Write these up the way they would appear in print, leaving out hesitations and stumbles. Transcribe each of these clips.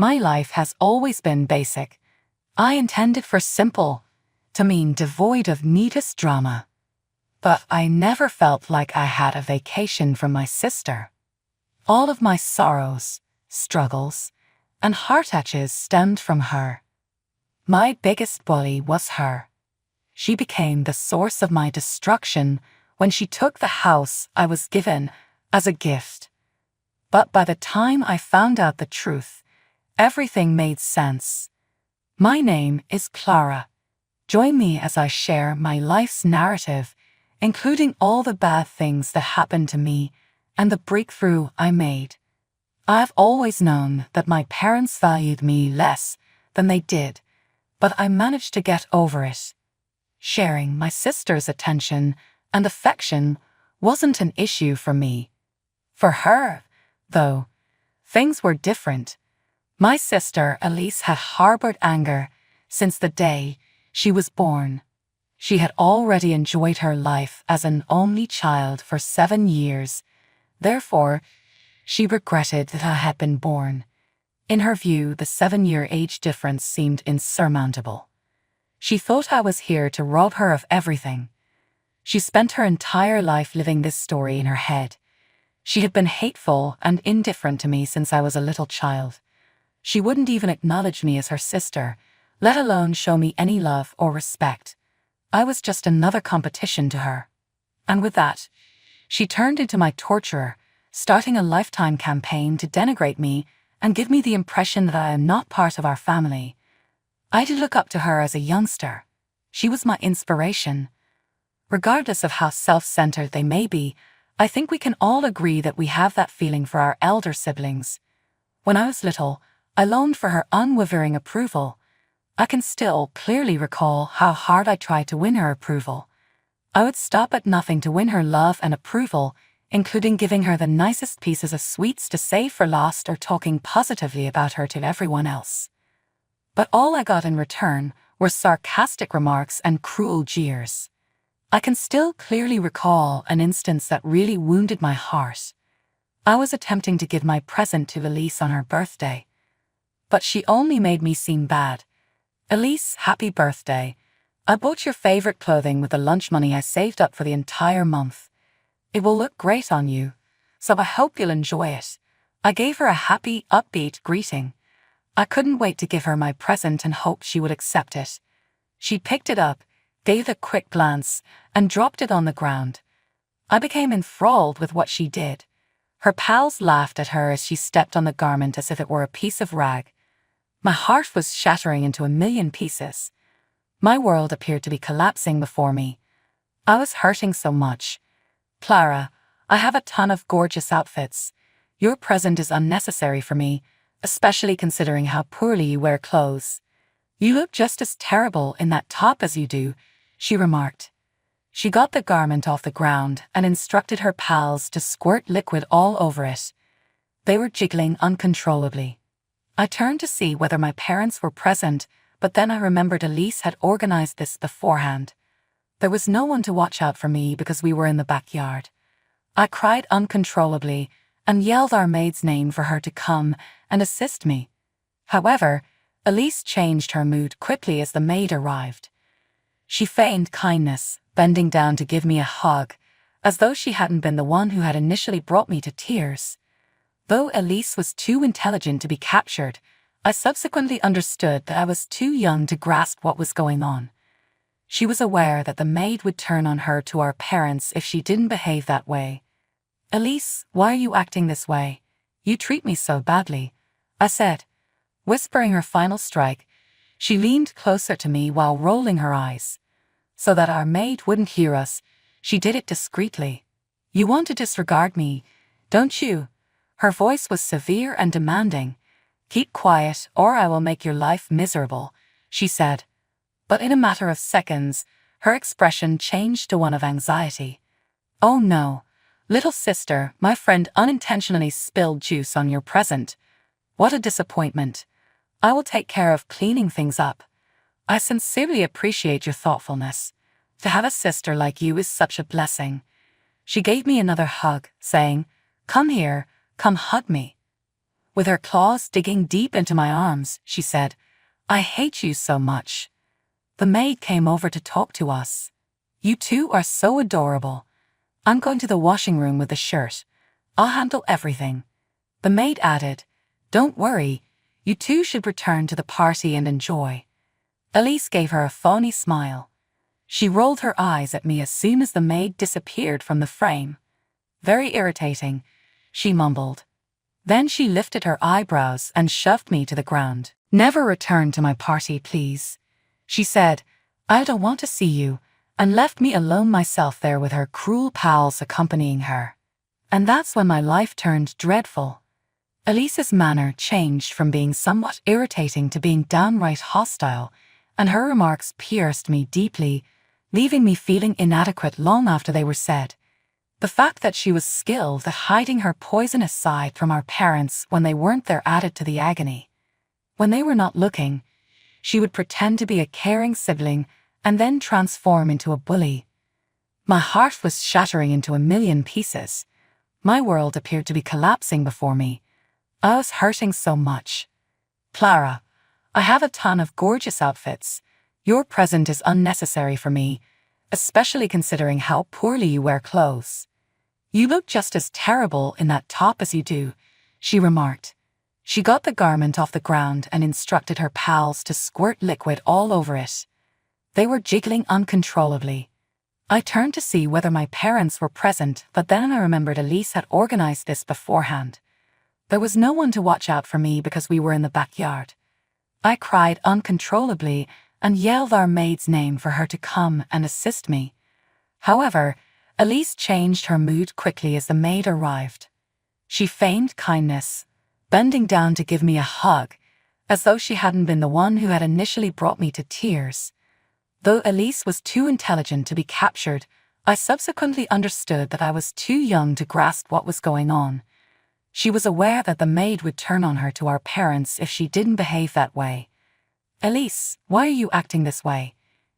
My life has always been basic. I intended for simple to mean devoid of neatest drama. But I never felt like I had a vacation from my sister. All of my sorrows, struggles, and heartaches stemmed from her. My biggest bully was her. She became the source of my destruction when she took the house I was given as a gift. But by the time I found out the truth, everything made sense. My name is Clara. Join me as I share my life's narrative, including all the bad things that happened to me and the breakthrough I made. I've always known that my parents valued me less than they did, but I managed to get over it. Sharing my sister's attention and affection wasn't an issue for me. For her, though, things were different. My sister Elise had harbored anger since the day she was born. She had already enjoyed her life as an only child for 7 years. Therefore, she regretted that I had been born. In her view, the 7-year age difference seemed insurmountable. She thought I was here to rob her of everything. She spent her entire life living this story in her head. She had been hateful and indifferent to me since I was a little child. She wouldn't even acknowledge me as her sister, let alone show me any love or respect. I was just another competition to her. And with that, she turned into my torturer, starting a lifetime campaign to denigrate me and give me the impression that I am not part of our family. I did look up to her as a youngster. She was my inspiration. Regardless of how self-centered they may be, I think we can all agree that we have that feeling for our elder siblings. When I was little, I longed for her unwavering approval. I can still clearly recall how hard I tried to win her approval. I would stop at nothing to win her love and approval, including giving her the nicest pieces of sweets to save for last or talking positively about her to everyone else. But all I got in return were sarcastic remarks and cruel jeers. I can still clearly recall an instance that really wounded my heart. I was attempting to give my present to Elise on her birthday, but she only made me seem bad. Elise, happy birthday. I bought your favorite clothing with the lunch money I saved up for the entire month. It will look great on you, so I hope you'll enjoy it. I gave her a happy, upbeat greeting. I couldn't wait to give her my present and hoped she would accept it. She picked it up, gave a quick glance, and dropped it on the ground. I became enthralled with what she did. Her pals laughed at her as she stepped on the garment as if it were a piece of rag. My heart was shattering into a million pieces. My world appeared to be collapsing before me. I was hurting so much. Clara, I have a ton of gorgeous outfits. Your present is unnecessary for me, especially considering how poorly you wear clothes. You look just as terrible in that top as you do, she remarked. She got the garment off the ground and instructed her pals to squirt liquid all over it. They were giggling uncontrollably. I turned to see whether my parents were present, but then I remembered Elise had organized this beforehand. There was no one to watch out for me because we were in the backyard. I cried uncontrollably and yelled our maid's name for her to come and assist me. However, Elise changed her mood quickly as the maid arrived. She feigned kindness, bending down to give me a hug, as though she hadn't been the one who had initially brought me to tears. Though Elise was too intelligent to be captured, I subsequently understood that I was too young to grasp what was going on. She was aware that the maid would turn on her to our parents if she didn't behave that way. Elise, why are you acting this way? You treat me so badly, I said. Whispering her final strike, she leaned closer to me while rolling her eyes. So that our maid wouldn't hear us, she did it discreetly. You want to disregard me, don't you? Her voice was severe and demanding. Keep quiet or I will make your life miserable, she said. But in a matter of seconds, her expression changed to one of anxiety. Oh no, little sister, my friend unintentionally spilled juice on your present. What a disappointment. I will take care of cleaning things up. I sincerely appreciate your thoughtfulness. To have a sister like you is such a blessing. She gave me another hug, saying, Come here, come hug me. With her claws digging deep into my arms, she said, "I hate you so much." The maid came over to talk to us. "You two are so adorable. I'm going to the washing room with the shirt. I'll handle everything." The maid added, "Don't worry, you two should return to the party and enjoy." Elise gave her a phony smile. She rolled her eyes at me as soon as the maid disappeared from the frame. "Very irritating," she mumbled. Then she lifted her eyebrows and shoved me to the ground. "Never return to my party, please," she said. "I don't want to see you," and left me alone myself there with her cruel pals accompanying her. And that's when my life turned dreadful. Elise's manner changed from being somewhat irritating to being downright hostile, and her remarks pierced me deeply, leaving me feeling inadequate long after they were said. The fact that she was skilled at hiding her poisonous side from our parents when they weren't there added to the agony. When they were not looking, she would pretend to be a caring sibling and then transform into a bully. My heart was shattering into a million pieces. My world appeared to be collapsing before me. I was hurting so much. "Clara, I have a ton of gorgeous outfits. Your present is unnecessary for me, especially considering how poorly you wear clothes. You look just as terrible in that top as you do," she remarked. She got the garment off the ground and instructed her pals to squirt liquid all over it. They were jiggling uncontrollably. I turned to see whether my parents were present, but then I remembered Elise had organized this beforehand. There was no one to watch out for me because we were in the backyard. I cried uncontrollably and yelled our maid's name for her to come and assist me. However, Elise changed her mood quickly as the maid arrived. She feigned kindness, bending down to give me a hug, as though she hadn't been the one who had initially brought me to tears. Though Elise was too intelligent to be captured, I subsequently understood that I was too young to grasp what was going on. She was aware that the maid would turn on her to our parents if she didn't behave that way. "Elise, why are you acting this way?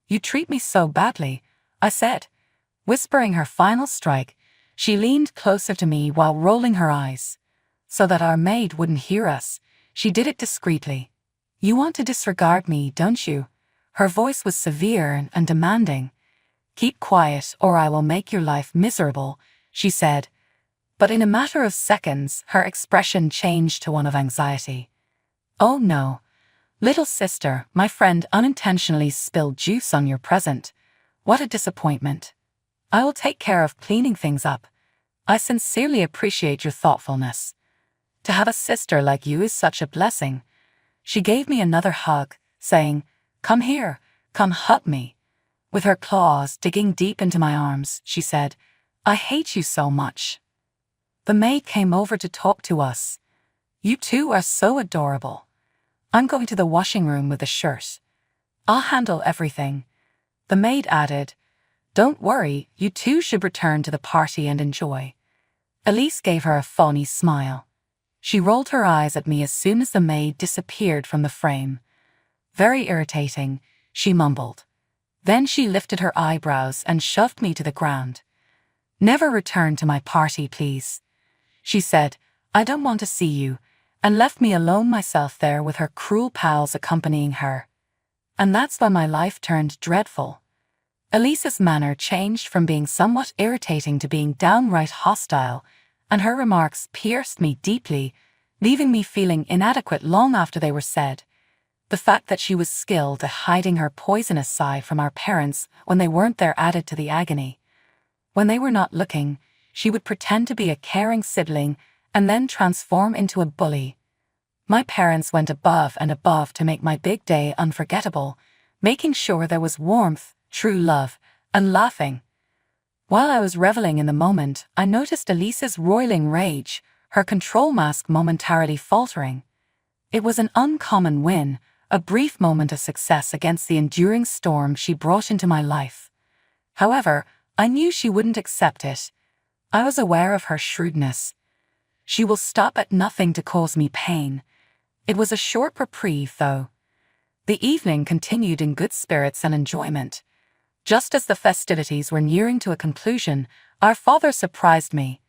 You treat me so badly," I said. Whispering her final strike, she leaned closer to me while rolling her eyes. So that our maid wouldn't hear us, she did it discreetly. "You want to disregard me, don't you?" Her voice was severe and demanding. "Keep quiet or I will make your life miserable," she said. But in a matter of seconds, her expression changed to one of anxiety. "Oh no. Little sister, my friend unintentionally spilled juice on your present. What a disappointment. I will take care of cleaning things up. I sincerely appreciate your thoughtfulness. To have a sister like you is such a blessing." She gave me another hug, saying, "Come here, come hug me." With her claws digging deep into my arms, she said, "I hate you so much." The maid came over to talk to us. "You two are so adorable. I'm going to the washing room with the shirt. I'll handle everything." The maid added, "Don't worry, you two should return to the party and enjoy." Elise gave her a phony smile. She rolled her eyes at me as soon as the maid disappeared from the frame. "Very irritating," she mumbled. Then she lifted her eyebrows and shoved me to the ground. "Never return to my party, please," she said. "I don't want to see you," and left me alone myself there with her cruel pals accompanying her. And that's when my life turned dreadful. Elise's manner changed from being somewhat irritating to being downright hostile, and her remarks pierced me deeply, leaving me feeling inadequate long after they were said. The fact that she was skilled at hiding her poisonous side from our parents when they weren't there added to the agony. When they were not looking, she would pretend to be a caring sibling and then transform into a bully. My parents went above and above to make my big day unforgettable, making sure there was warmth, true love, and laughing. While I was reveling in the moment, I noticed Elise's roiling rage, her control mask momentarily faltering. It was an uncommon win, a brief moment of success against the enduring storm she brought into my life. However, I knew she wouldn't accept it. I was aware of her shrewdness. She will stop at nothing to cause me pain. It was a short reprieve, though. The evening continued in good spirits and enjoyment. Just as the festivities were nearing to a conclusion, our father surprised me.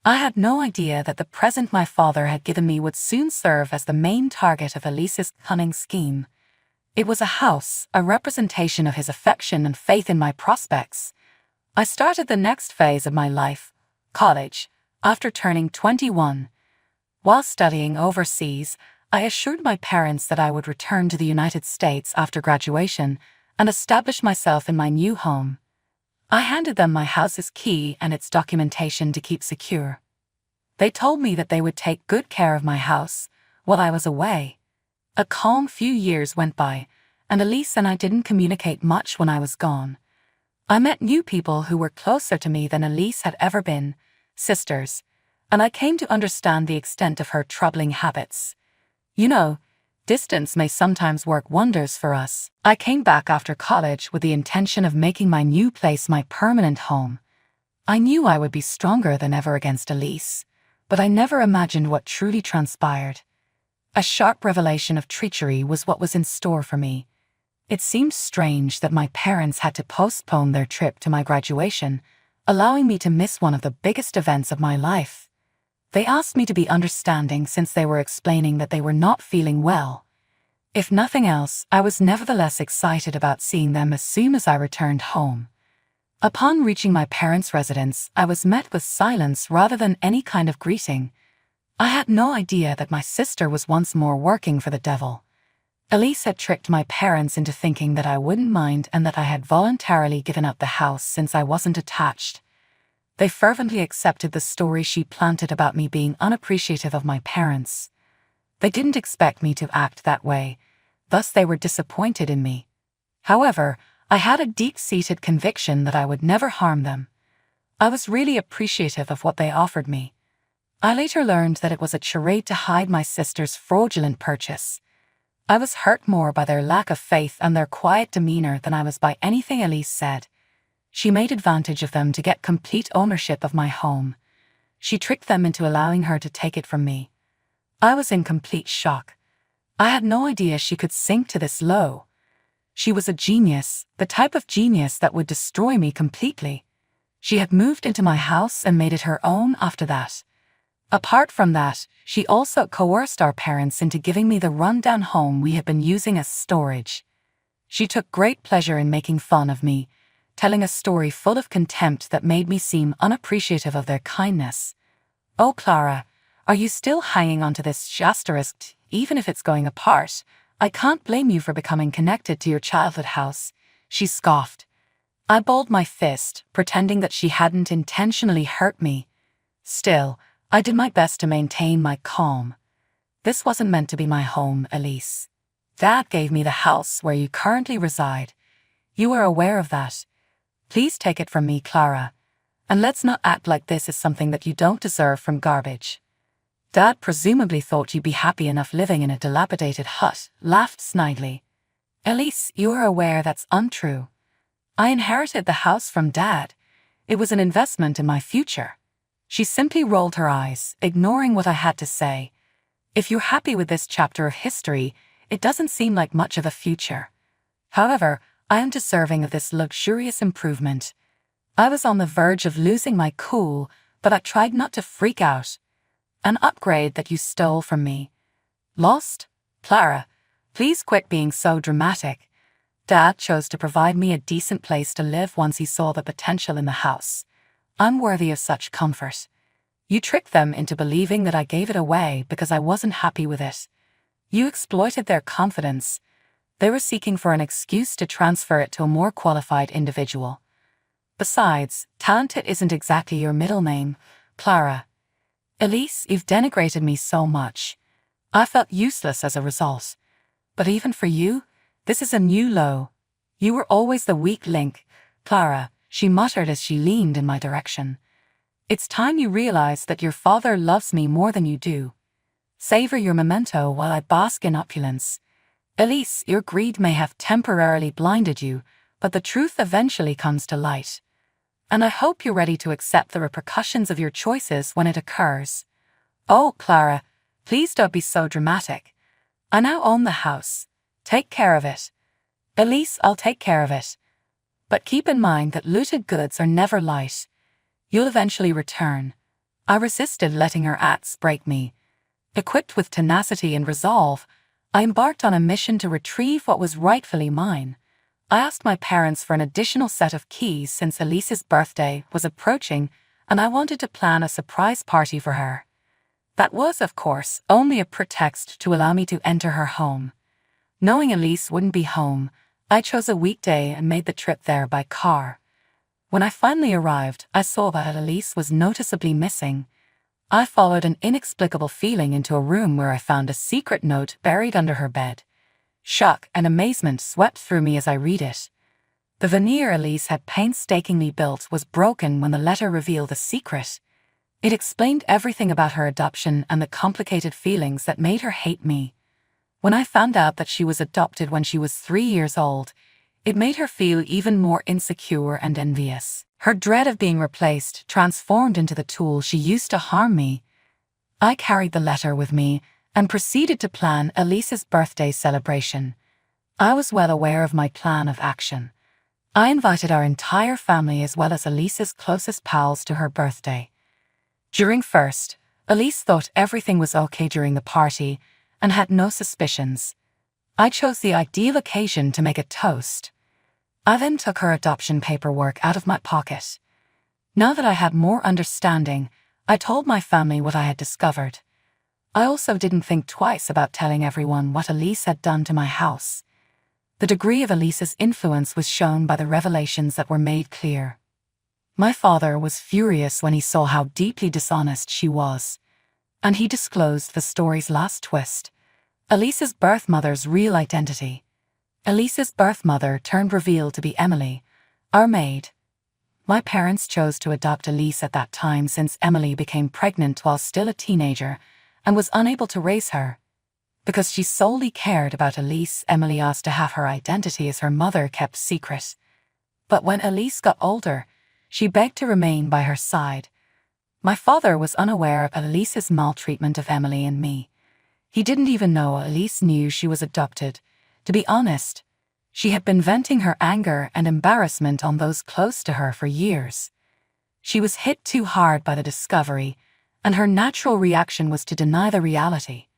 I had no idea that the present my father had given me would soon serve as the main target of Elise's cunning scheme. It was a house, a representation of his affection and faith in my prospects. I started the next phase of my life, college, after turning 21. While studying overseas, I assured my parents that I would return to the United States after graduation and establish myself in my new home. I handed them my house's key and its documentation to keep secure. They told me that they would take good care of my house while I was away. A calm few years went by, and Elise and I didn't communicate much when I was gone. I met new people who were closer to me than Elise had ever been, sisters, and I came to understand the extent of her troubling habits. You know, distance may sometimes work wonders for us. I came back after college with the intention of making my new place my permanent home. I knew I would be stronger than ever against Elise, but I never imagined what truly transpired. A sharp revelation of treachery was what was in store for me. It seemed strange that my parents had to postpone their trip to my graduation, allowing me to miss one of the biggest events of my life. They asked me to be understanding since they were explaining that they were not feeling well. If nothing else, I was nevertheless excited about seeing them as soon as I returned home. Upon reaching my parents' residence, I was met with silence rather than any kind of greeting. I had no idea that my sister was once more working for the devil. Elise had tricked my parents into thinking that I wouldn't mind and that I had voluntarily given up the house since I wasn't attached. They fervently accepted the story she planted about me being unappreciative of my parents. They didn't expect me to act that way, thus they were disappointed in me. However, I had a deep-seated conviction that I would never harm them. I was really appreciative of what they offered me. I later learned that it was a charade to hide my sister's fraudulent purchase. I was hurt more by their lack of faith and their quiet demeanor than I was by anything Elise said. She made advantage of them to get complete ownership of my home. She tricked them into allowing her to take it from me. I was in complete shock. I had no idea she could sink to this low. She was a genius, the type of genius that would destroy me completely. She had moved into my house and made it her own after that. Apart from that, she also coerced our parents into giving me the rundown home we had been using as storage. She took great pleasure in making fun of me, telling a story full of contempt that made me seem unappreciative of their kindness. "Oh, Clara, are you still hanging onto this asterisk, even if it's going apart? I can't blame you for becoming connected to your childhood house," she scoffed. I balled my fist, pretending that she hadn't intentionally hurt me. Still, I did my best to maintain my calm. "This wasn't meant to be my home, Elise. Dad gave me the house where you currently reside. You are aware of that. Please take it from me, Clara. And let's not act like this is something that you don't deserve from garbage." Dad presumably thought you'd be happy enough living in a dilapidated hut, laughed snidely. "Elise, you are aware that's untrue. I inherited the house from Dad. It was an investment in my future." She simply rolled her eyes, ignoring what I had to say. "If you're happy with this chapter of history, it doesn't seem like much of a future. However, I am deserving of this luxurious improvement." I was on the verge of losing my cool, but I tried not to freak out. "An upgrade that you stole from me." "Lost? Clara, please quit being so dramatic. Dad chose to provide me a decent place to live once he saw the potential in the house. I'm worthy of such comfort. You tricked them into believing that I gave it away because I wasn't happy with it. You exploited their confidence. They were seeking for an excuse to transfer it to a more qualified individual. Besides, talented isn't exactly your middle name, Clara. Elise, you've denigrated me so much. I felt useless as a result. But even for you, this is a new low. You were always the weak link, Clara," she muttered as she leaned in my direction. "It's time you realize that your father loves me more than you do. Savor your memento while I bask in opulence. Elise, your greed may have temporarily blinded you, but the truth eventually comes to light. And I hope you're ready to accept the repercussions of your choices when it occurs." "Oh, Clara, please don't be so dramatic. I now own the house. Take care of it." "Elise, I'll take care of it. But keep in mind that looted goods are never light. You'll eventually return. I resisted letting her acts break me. Equipped with tenacity and resolve, I embarked on a mission to retrieve what was rightfully mine. I asked my parents for an additional set of keys since Elise's birthday was approaching, and I wanted to plan a surprise party for her. That was, of course, only a pretext to allow me to enter her home. Knowing Elise wouldn't be home, I chose a weekday and made the trip there by car. When I finally arrived, I saw that Elise was noticeably missing. I followed an inexplicable feeling into a room where I found a secret note buried under her bed. Shock and amazement swept through me as I read it. The veneer Elise had painstakingly built was broken when the letter revealed the secret. It explained everything about her adoption and the complicated feelings that made her hate me. When I found out that she was adopted when she was 3 years old, it made her feel even more insecure and envious. Her dread of being replaced transformed into the tool she used to harm me. I carried the letter with me and proceeded to plan Elise's birthday celebration. I was well aware of my plan of action. I invited our entire family as well as Elise's closest pals to her birthday. During first, Elise thought everything was okay during the party and had no suspicions. I chose the ideal occasion to make a toast. I then took her adoption paperwork out of my pocket. Now that I had more understanding, I told my family what I had discovered. I also didn't think twice about telling everyone what Elise had done to my house. The degree of Elise's influence was shown by the revelations that were made clear. My father was furious when he saw how deeply dishonest she was, and he disclosed the story's last twist: Elise's birth mother's real identity. Elise's birth mother turned revealed to be Emily, our maid. My parents chose to adopt Elise at that time since Emily became pregnant while still a teenager and was unable to raise her. Because she solely cared about Elise, Emily asked to have her identity as her mother kept secret. But when Elise got older, she begged to remain by her side. My father was unaware of Elise's maltreatment of Emily and me. He didn't even know Elise knew she was adopted. To be honest, she had been venting her anger and embarrassment on those close to her for years. She was hit too hard by the discovery, and her natural reaction was to deny the reality.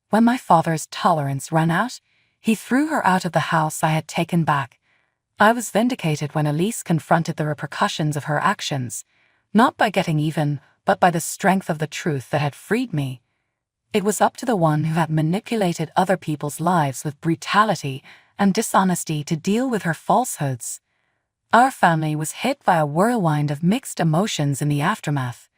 When my father's tolerance ran out, he threw her out of the house I had taken back. I was vindicated when Elise confronted the repercussions of her actions, not by getting even, but by the strength of the truth that had freed me. It was up to the one who had manipulated other people's lives with brutality and dishonesty to deal with her falsehoods. Our family was hit by a whirlwind of mixed emotions in the aftermath.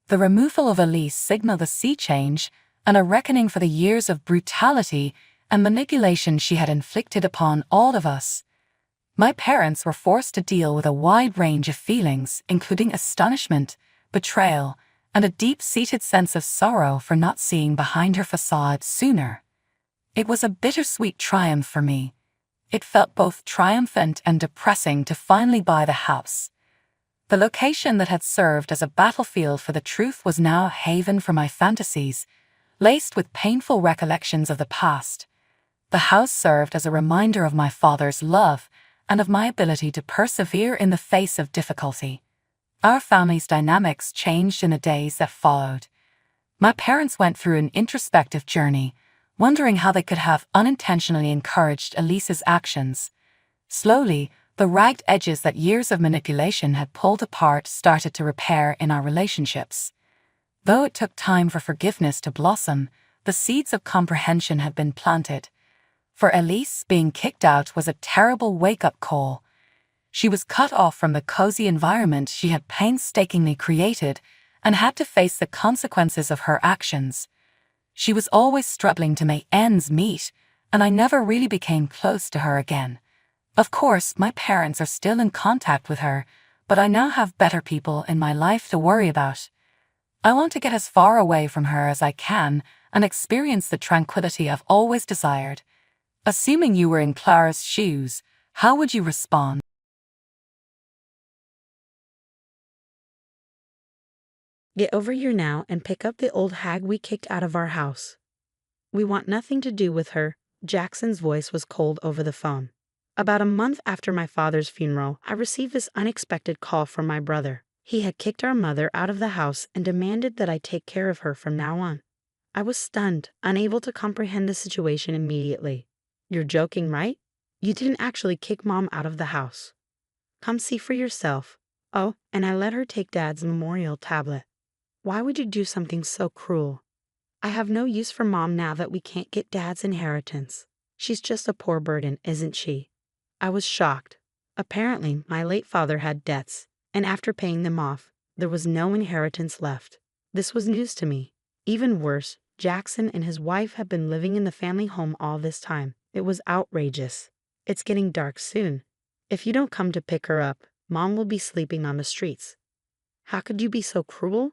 The removal of Elise signaled a sea change and a reckoning for the years of brutality and manipulation she had inflicted upon all of us. My parents were forced to deal with a wide range of feelings, including astonishment, betrayal, and a deep-seated sense of sorrow for not seeing behind her facade sooner. It was a bittersweet triumph for me. It felt both triumphant and depressing to finally buy the house. The location that had served as a battlefield for the truth was now a haven for my fantasies, laced with painful recollections of the past. The house served as a reminder of my father's love and of my ability to persevere in the face of difficulty. Our family's dynamics changed in the days that followed. My parents went through an introspective journey, wondering how they could have unintentionally encouraged Elise's actions. Slowly, the ragged edges that years of manipulation had pulled apart started to repair in our relationships. Though it took time for forgiveness to blossom, the seeds of comprehension had been planted. For Elise, being kicked out was a terrible wake-up call. She was cut off from the cozy environment she had painstakingly created and had to face the consequences of her actions. She was always struggling to make ends meet, and I never really became close to her again. Of course, my parents are still in contact with her, but I now have better people in my life to worry about. I want to get as far away from her as I can and experience the tranquility I've always desired. Assuming you were in Clara's shoes, how would you respond? Get over here now and pick up the old hag we kicked out of our house. We want nothing to do with her. Jackson's voice was cold over the phone. About a month after my father's funeral, I received this unexpected call from my brother. He had kicked our mother out of the house and demanded that I take care of her from now on. I was stunned, unable to comprehend the situation immediately. You're joking, right? You didn't actually kick Mom out of the house. Come see for yourself. Oh, and I let her take Dad's memorial tablet. Why would you do something so cruel? I have no use for Mom now that we can't get Dad's inheritance. She's just a poor burden, isn't she? I was shocked. Apparently, my late father had debts, and after paying them off, there was no inheritance left. This was news to me. Even worse, Jackson and his wife had been living in the family home all this time. It was outrageous. It's getting dark soon. If you don't come to pick her up, Mom will be sleeping on the streets. How could you be so cruel?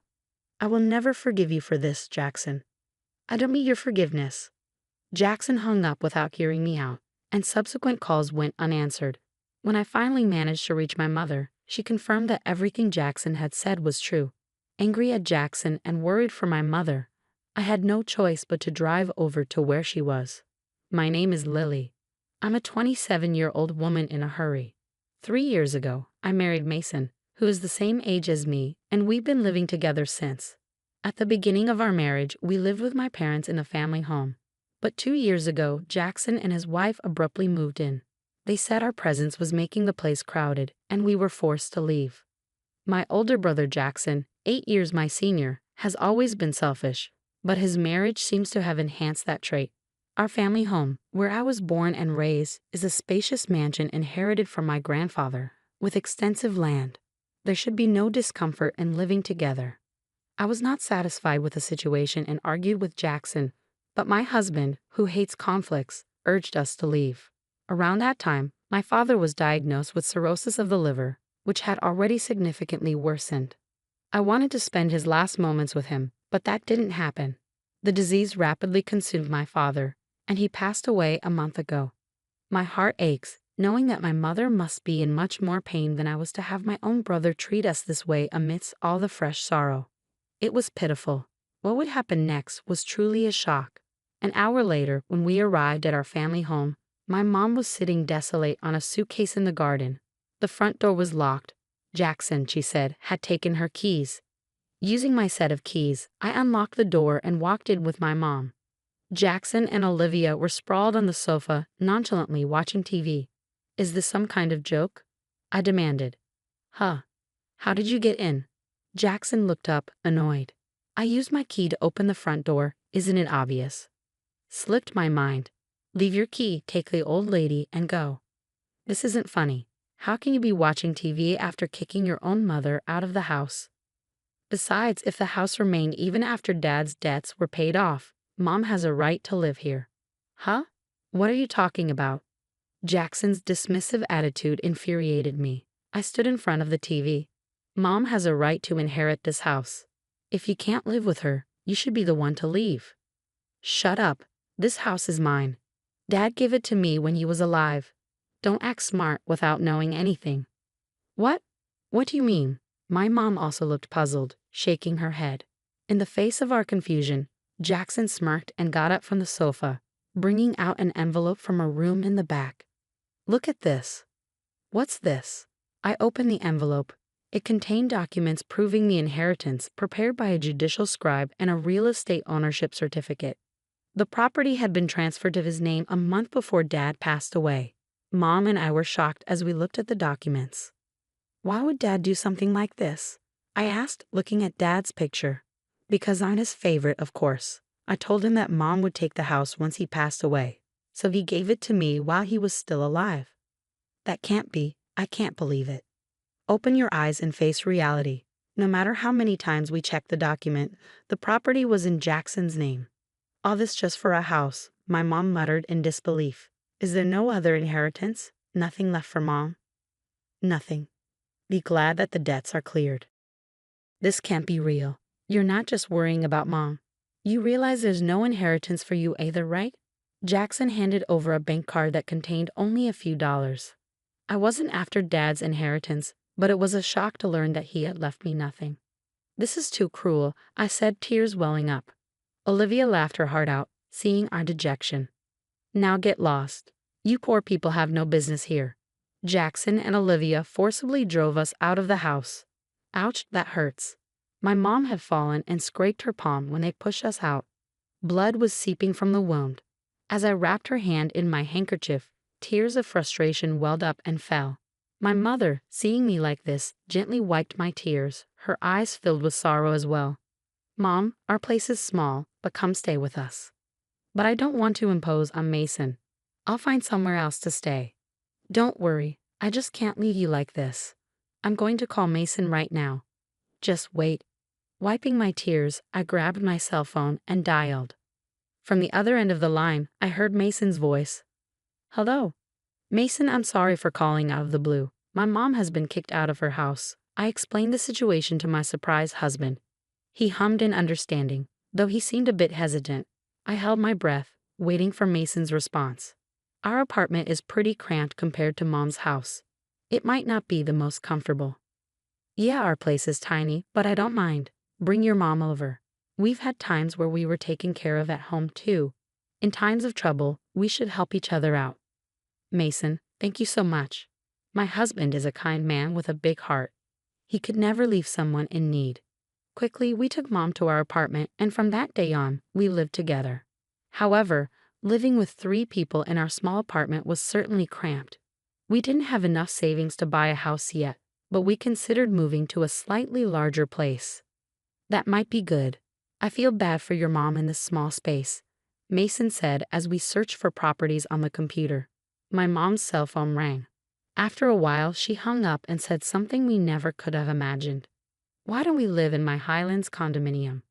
I will never forgive you for this, Jackson. I don't need your forgiveness. Jackson hung up without hearing me out, and subsequent calls went unanswered. When I finally managed to reach my mother, she confirmed that everything Jackson had said was true. Angry at Jackson and worried for my mother, I had no choice but to drive over to where she was. My name is Lily. I'm a 27-year-old woman in a hurry. 3 years ago, I married Mason, who is the same age as me, and we've been living together since. At the beginning of our marriage, we lived with my parents in a family home. But 2 years ago, Jackson and his wife abruptly moved in. They said our presence was making the place crowded, and we were forced to leave. My older brother Jackson, 8 years my senior, has always been selfish, but his marriage seems to have enhanced that trait. Our family home, where I was born and raised, is a spacious mansion inherited from my grandfather, with extensive land. There should be no discomfort in living together. I was not satisfied with the situation and argued with Jackson, but my husband, who hates conflicts, urged us to leave. Around that time, my father was diagnosed with cirrhosis of the liver, which had already significantly worsened. I wanted to spend his last moments with him, but that didn't happen. The disease rapidly consumed my father, and he passed away a month ago. My heart aches, knowing that my mother must be in much more pain than I was to have my own brother treat us this way amidst all the fresh sorrow. It was pitiful. What would happen next was truly a shock. An hour later, when we arrived at our family home, my mom was sitting desolate on a suitcase in the garden. The front door was locked. Jackson, she said, had taken her keys. Using my set of keys, I unlocked the door and walked in with my mom. Jackson and Olivia were sprawled on the sofa, nonchalantly watching TV. Is this some kind of joke? I demanded. Huh. How did you get in? Jackson looked up, annoyed. I used my key to open the front door. Isn't it obvious? Slipped my mind. Leave your key, take the old lady, and go. This isn't funny. How can you be watching TV after kicking your own mother out of the house? Besides, if the house remained even after Dad's debts were paid off, Mom has a right to live here. Huh? What are you talking about? Jackson's dismissive attitude infuriated me. I stood in front of the TV. Mom has a right to inherit this house. If you can't live with her, you should be the one to leave. Shut up. This house is mine. Dad gave it to me when he was alive. Don't act smart without knowing anything. What? What do you mean? My mom also looked puzzled, shaking her head. In the face of our confusion, Jackson smirked and got up from the sofa, bringing out an envelope from a room in the back. Look at this. What's this? I opened the envelope. It contained documents proving the inheritance prepared by a judicial scribe and a real estate ownership certificate. The property had been transferred to his name a month before Dad passed away. Mom and I were shocked as we looked at the documents. Why would Dad do something like this? I asked, looking at Dad's picture. Because I'm his favorite, of course. I told him that Mom would take the house once he passed away, so he gave it to me while he was still alive. That can't be. I can't believe it. Open your eyes and face reality. No matter how many times we checked the document, the property was in Jackson's name. All this just for a house, my mom muttered in disbelief. Is there no other inheritance? Nothing left for Mom? Nothing. Be glad that the debts are cleared. This can't be real. You're not just worrying about Mom. You realize there's no inheritance for you either, right? Jackson handed over a bank card that contained only a few dollars. I wasn't after Dad's inheritance, but it was a shock to learn that he had left me nothing. This is too cruel, I said, tears welling up. Olivia laughed her heart out, seeing our dejection. Now get lost. You poor people have no business here. Jackson and Olivia forcibly drove us out of the house. Ouch, that hurts. My mom had fallen and scraped her palm when they pushed us out. Blood was seeping from the wound. As I wrapped her hand in my handkerchief, tears of frustration welled up and fell. My mother, seeing me like this, gently wiped my tears, her eyes filled with sorrow as well. Mom, our place is small, but come stay with us. But I don't want to impose on Mason. I'll find somewhere else to stay. Don't worry, I just can't leave you like this. I'm going to call Mason right now. Just wait. Wiping my tears, I grabbed my cell phone and dialed. From the other end of the line, I heard Mason's voice. Hello. Mason, I'm sorry for calling out of the blue. My mom has been kicked out of her house. I explained the situation to my surprised husband. He hummed in understanding, though he seemed a bit hesitant. I held my breath, waiting for Mason's response. Our apartment is pretty cramped compared to Mom's house. It might not be the most comfortable. Yeah, our place is tiny, but I don't mind. Bring your mom over. We've had times where we were taken care of at home too. In times of trouble, we should help each other out. Mason, thank you so much. My husband is a kind man with a big heart. He could never leave someone in need. Quickly, we took Mom to our apartment, and from that day on, we lived together. However, living with 3 people in our small apartment was certainly cramped. We didn't have enough savings to buy a house yet, but we considered moving to a slightly larger place. That might be good. I feel bad for your mom in this small space, Mason said as we searched for properties on the computer. My mom's cell phone rang. After a while, she hung up and said something we never could have imagined. Why don't we live in my Highlands condominium?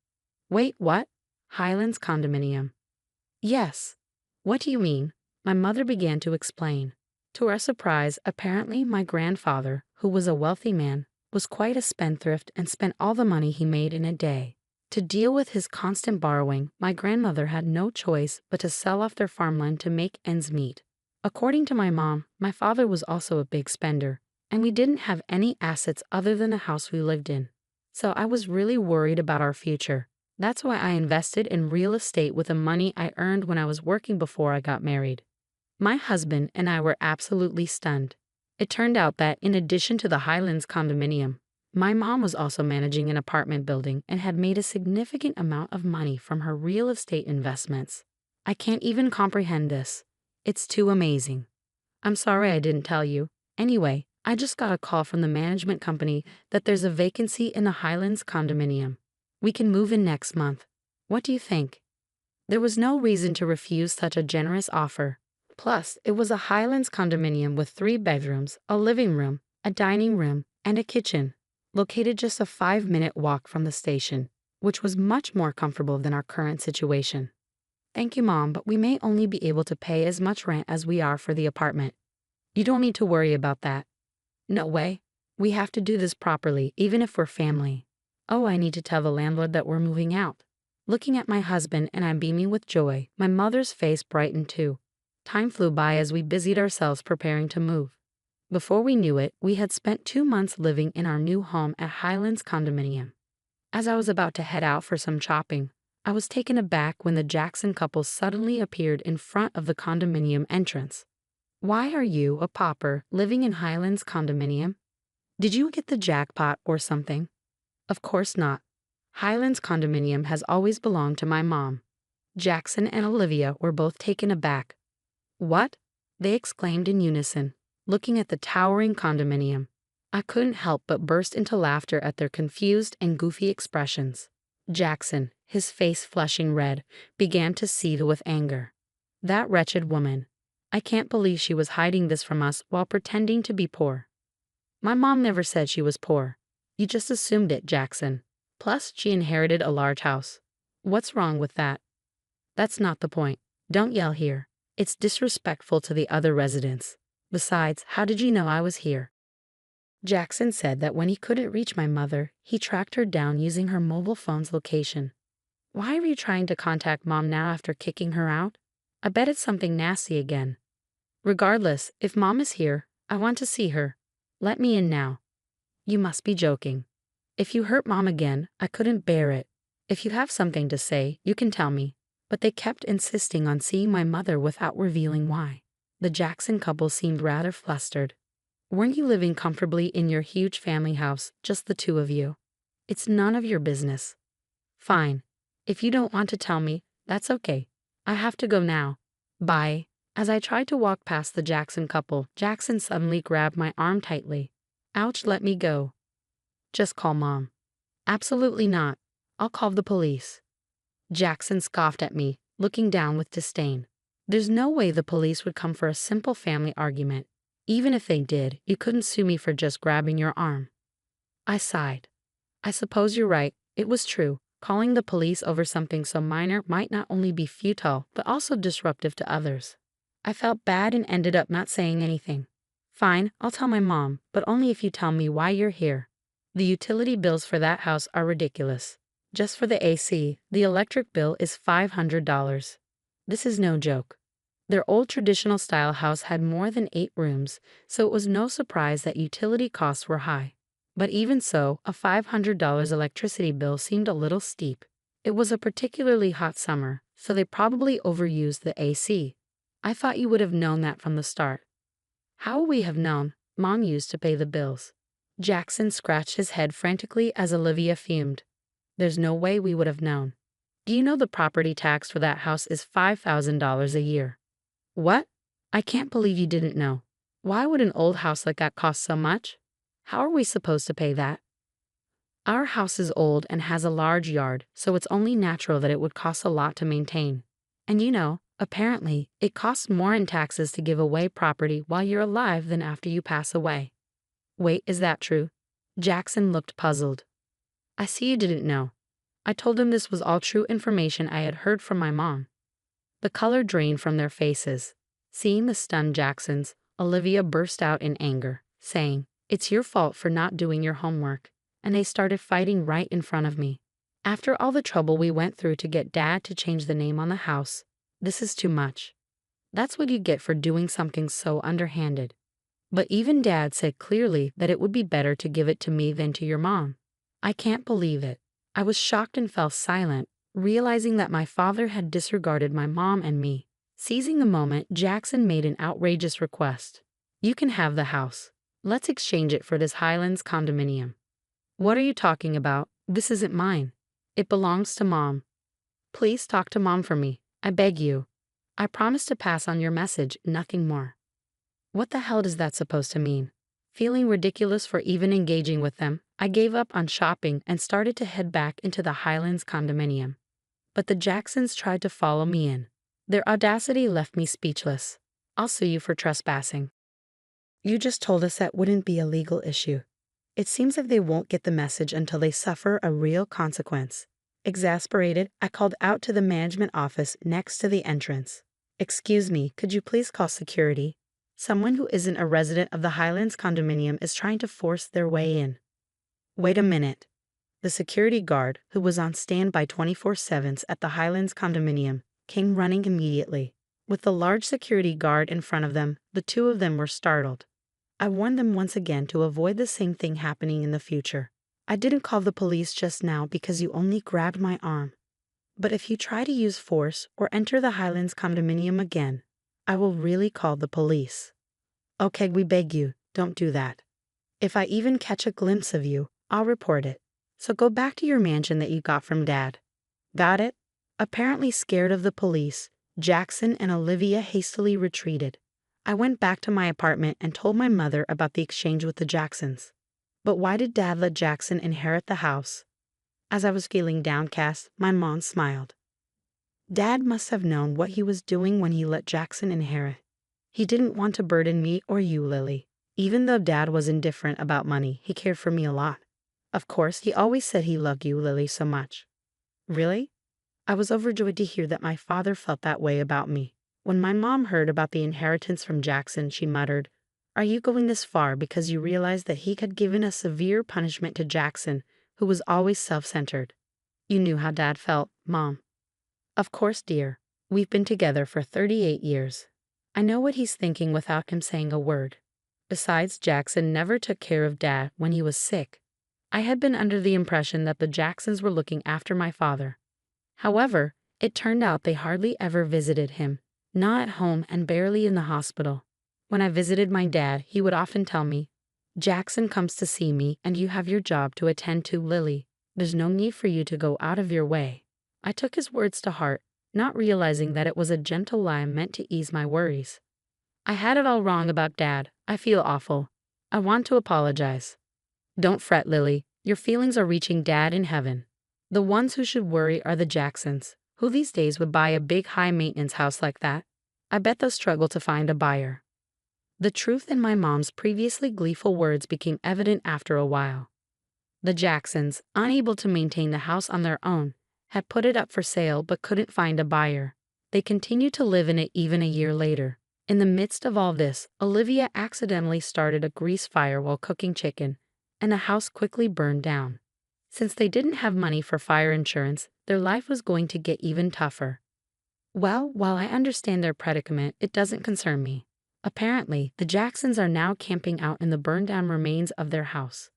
Wait, what? Highlands condominium? Yes. What do you mean? My mother began to explain. To our surprise, apparently my grandfather, who was a wealthy man, was quite a spendthrift and spent all the money he made in a day. To deal with his constant borrowing, my grandmother had no choice but to sell off their farmland to make ends meet. According to my mom, my father was also a big spender, and we didn't have any assets other than the house we lived in. So I was really worried about our future. That's why I invested in real estate with the money I earned when I was working before I got married. My husband and I were absolutely stunned. It turned out that, in addition to the Highlands condominium, my mom was also managing an apartment building and had made a significant amount of money from her real estate investments. I can't even comprehend this. It's too amazing. I'm sorry I didn't tell you. Anyway, I just got a call from the management company that there's a vacancy in the Highlands condominium. We can move in next month. What do you think? There was no reason to refuse such a generous offer. Plus, it was a Highlands condominium with 3 bedrooms, a living room, a dining room, and a kitchen, located just a 5-minute walk from the station, which was much more comfortable than our current situation. Thank you, Mom, but we may only be able to pay as much rent as we are for the apartment. You don't need to worry about that. No way. We have to do this properly, even if we're family. Oh, I need to tell the landlord that we're moving out. Looking at my husband and I'm beaming with joy, my mother's face brightened too. Time flew by as we busied ourselves preparing to move. Before we knew it, we had spent 2 months living in our new home at Highlands condominium. As I was about to head out for some shopping, I was taken aback when the Jackson couple suddenly appeared in front of the condominium entrance. Why are you, a pauper, living in Highlands condominium? Did you get the jackpot or something? Of course not. Highlands condominium has always belonged to my mom. Jackson and Olivia were both taken aback. What? They exclaimed in unison, looking at the towering condominium. I couldn't help but burst into laughter at their confused and goofy expressions. Jackson, his face flushing red, began to seethe with anger. That wretched woman. I can't believe she was hiding this from us while pretending to be poor. My mom never said she was poor. You just assumed it, Jackson. Plus, she inherited a large house. What's wrong with that? That's not the point. Don't yell here. It's disrespectful to the other residents. Besides, how did you know I was here? Jackson said that when he couldn't reach my mother, he tracked her down using her mobile phone's location. Why are you trying to contact Mom now after kicking her out? I bet it's something nasty again. Regardless, if Mom is here, I want to see her. Let me in now. You must be joking. If you hurt Mom again, I couldn't bear it. If you have something to say, you can tell me. But they kept insisting on seeing my mother without revealing why. The Jackson couple seemed rather flustered. Weren't you living comfortably in your huge family house, just the two of you? It's none of your business. Fine. If you don't want to tell me, that's okay. I have to go now. Bye. As I tried to walk past the Jackson couple, Jackson suddenly grabbed my arm tightly. Ouch, let me go. Just call Mom. Absolutely not. I'll call the police. Jackson scoffed at me, looking down with disdain. There's no way the police would come for a simple family argument. Even if they did, you couldn't sue me for just grabbing your arm. I sighed. I suppose you're right, it was true. Calling the police over something so minor might not only be futile, but also disruptive to others. I felt bad and ended up not saying anything. Fine, I'll tell my mom, but only if you tell me why you're here. The utility bills for that house are ridiculous. Just for the AC, the electric bill is $500. This is no joke. Their old traditional style house had more than 8 rooms, so it was no surprise that utility costs were high. But even so, a $500 electricity bill seemed a little steep. It was a particularly hot summer, so they probably overused the AC. I thought you would have known that from the start. How would we have known? Mom used to pay the bills. Jackson scratched his head frantically as Olivia fumed. There's no way we would have known. Do you know the property tax for that house is $5,000 a year? What? I can't believe you didn't know. Why would an old house like that cost so much? How are we supposed to pay that? Our house is old and has a large yard, so it's only natural that it would cost a lot to maintain. And you know, apparently, it costs more in taxes to give away property while you're alive than after you pass away. Wait, is that true? Jackson looked puzzled. I see you didn't know. I told him this was all true information I had heard from my mom. The color drained from their faces. Seeing the stunned Jacksons, Olivia burst out in anger, saying, "It's your fault for not doing your homework." And they started fighting right in front of me. After all the trouble we went through to get Dad to change the name on the house, this is too much. That's what you get for doing something so underhanded. But even Dad said clearly that it would be better to give it to me than to your mom. I can't believe it. I was shocked and fell silent, realizing that my father had disregarded my mom and me. Seizing the moment, Jackson made an outrageous request. You can have the house. Let's exchange it for this Highlands condominium. What are you talking about? This isn't mine. It belongs to Mom. Please talk to Mom for me. I beg you. I promise to pass on your message, nothing more. What the hell is that supposed to mean? Feeling ridiculous for even engaging with them, I gave up on shopping and started to head back into the Highlands condominium. But the Jacksons tried to follow me in. Their audacity left me speechless. I'll sue you for trespassing. You just told us that wouldn't be a legal issue. It seems like they won't get the message until they suffer a real consequence. Exasperated, I called out to the management office next to the entrance. Excuse me, could you please call security? Someone who isn't a resident of the Highlands condominium is trying to force their way in. Wait a minute. The security guard, who was on standby 24/7 at the Highlands condominium, came running immediately. With the large security guard in front of them, the two of them were startled. I warned them once again to avoid the same thing happening in the future. I didn't call the police just now because you only grabbed my arm. But if you try to use force or enter the Highlands condominium again, I will really call the police. Okay, we beg you, don't do that. If I even catch a glimpse of you, I'll report it. So go back to your mansion that you got from Dad. Got it? Apparently scared of the police, Jackson and Olivia hastily retreated. I went back to my apartment and told my mother about the exchange with the Jacksons. But why did Dad let Jackson inherit the house? As I was feeling downcast, my mom smiled. Dad must have known what he was doing when he let Jackson inherit. He didn't want to burden me or you, Lily. Even though Dad was indifferent about money, he cared for me a lot. Of course, he always said he loved you, Lily, so much. Really? I was overjoyed to hear that my father felt that way about me. When my mom heard about the inheritance from Jackson, she muttered, "Are you going this far because you realized that he had given a severe punishment to Jackson, who was always self-centered? You knew how Dad felt, Mom." Of course, dear. We've been together for 38 years. I know what he's thinking without him saying a word. Besides, Jackson never took care of Dad when he was sick. I had been under the impression that the Jacksons were looking after my father. However, it turned out they hardly ever visited him, not at home and barely in the hospital. When I visited my dad, he would often tell me, "Jackson comes to see me and you have your job to attend to, Lily. There's no need for you to go out of your way." I took his words to heart, not realizing that it was a gentle lie meant to ease my worries. I had it all wrong about Dad. I feel awful. I want to apologize. Don't fret, Lily. Your feelings are reaching Dad in heaven. The ones who should worry are the Jacksons. Who these days would buy a big high-maintenance house like that? I bet they'll struggle to find a buyer. The truth in my mom's previously gleeful words became evident after a while. The Jacksons, unable to maintain the house on their own, had put it up for sale but couldn't find a buyer. They continued to live in it even a year later. In the midst of all this, Olivia accidentally started a grease fire while cooking chicken, and the house quickly burned down. Since they didn't have money for fire insurance, their life was going to get even tougher. Well, while I understand their predicament, it doesn't concern me. Apparently, the Jacksons are now camping out in the burned-down remains of their house.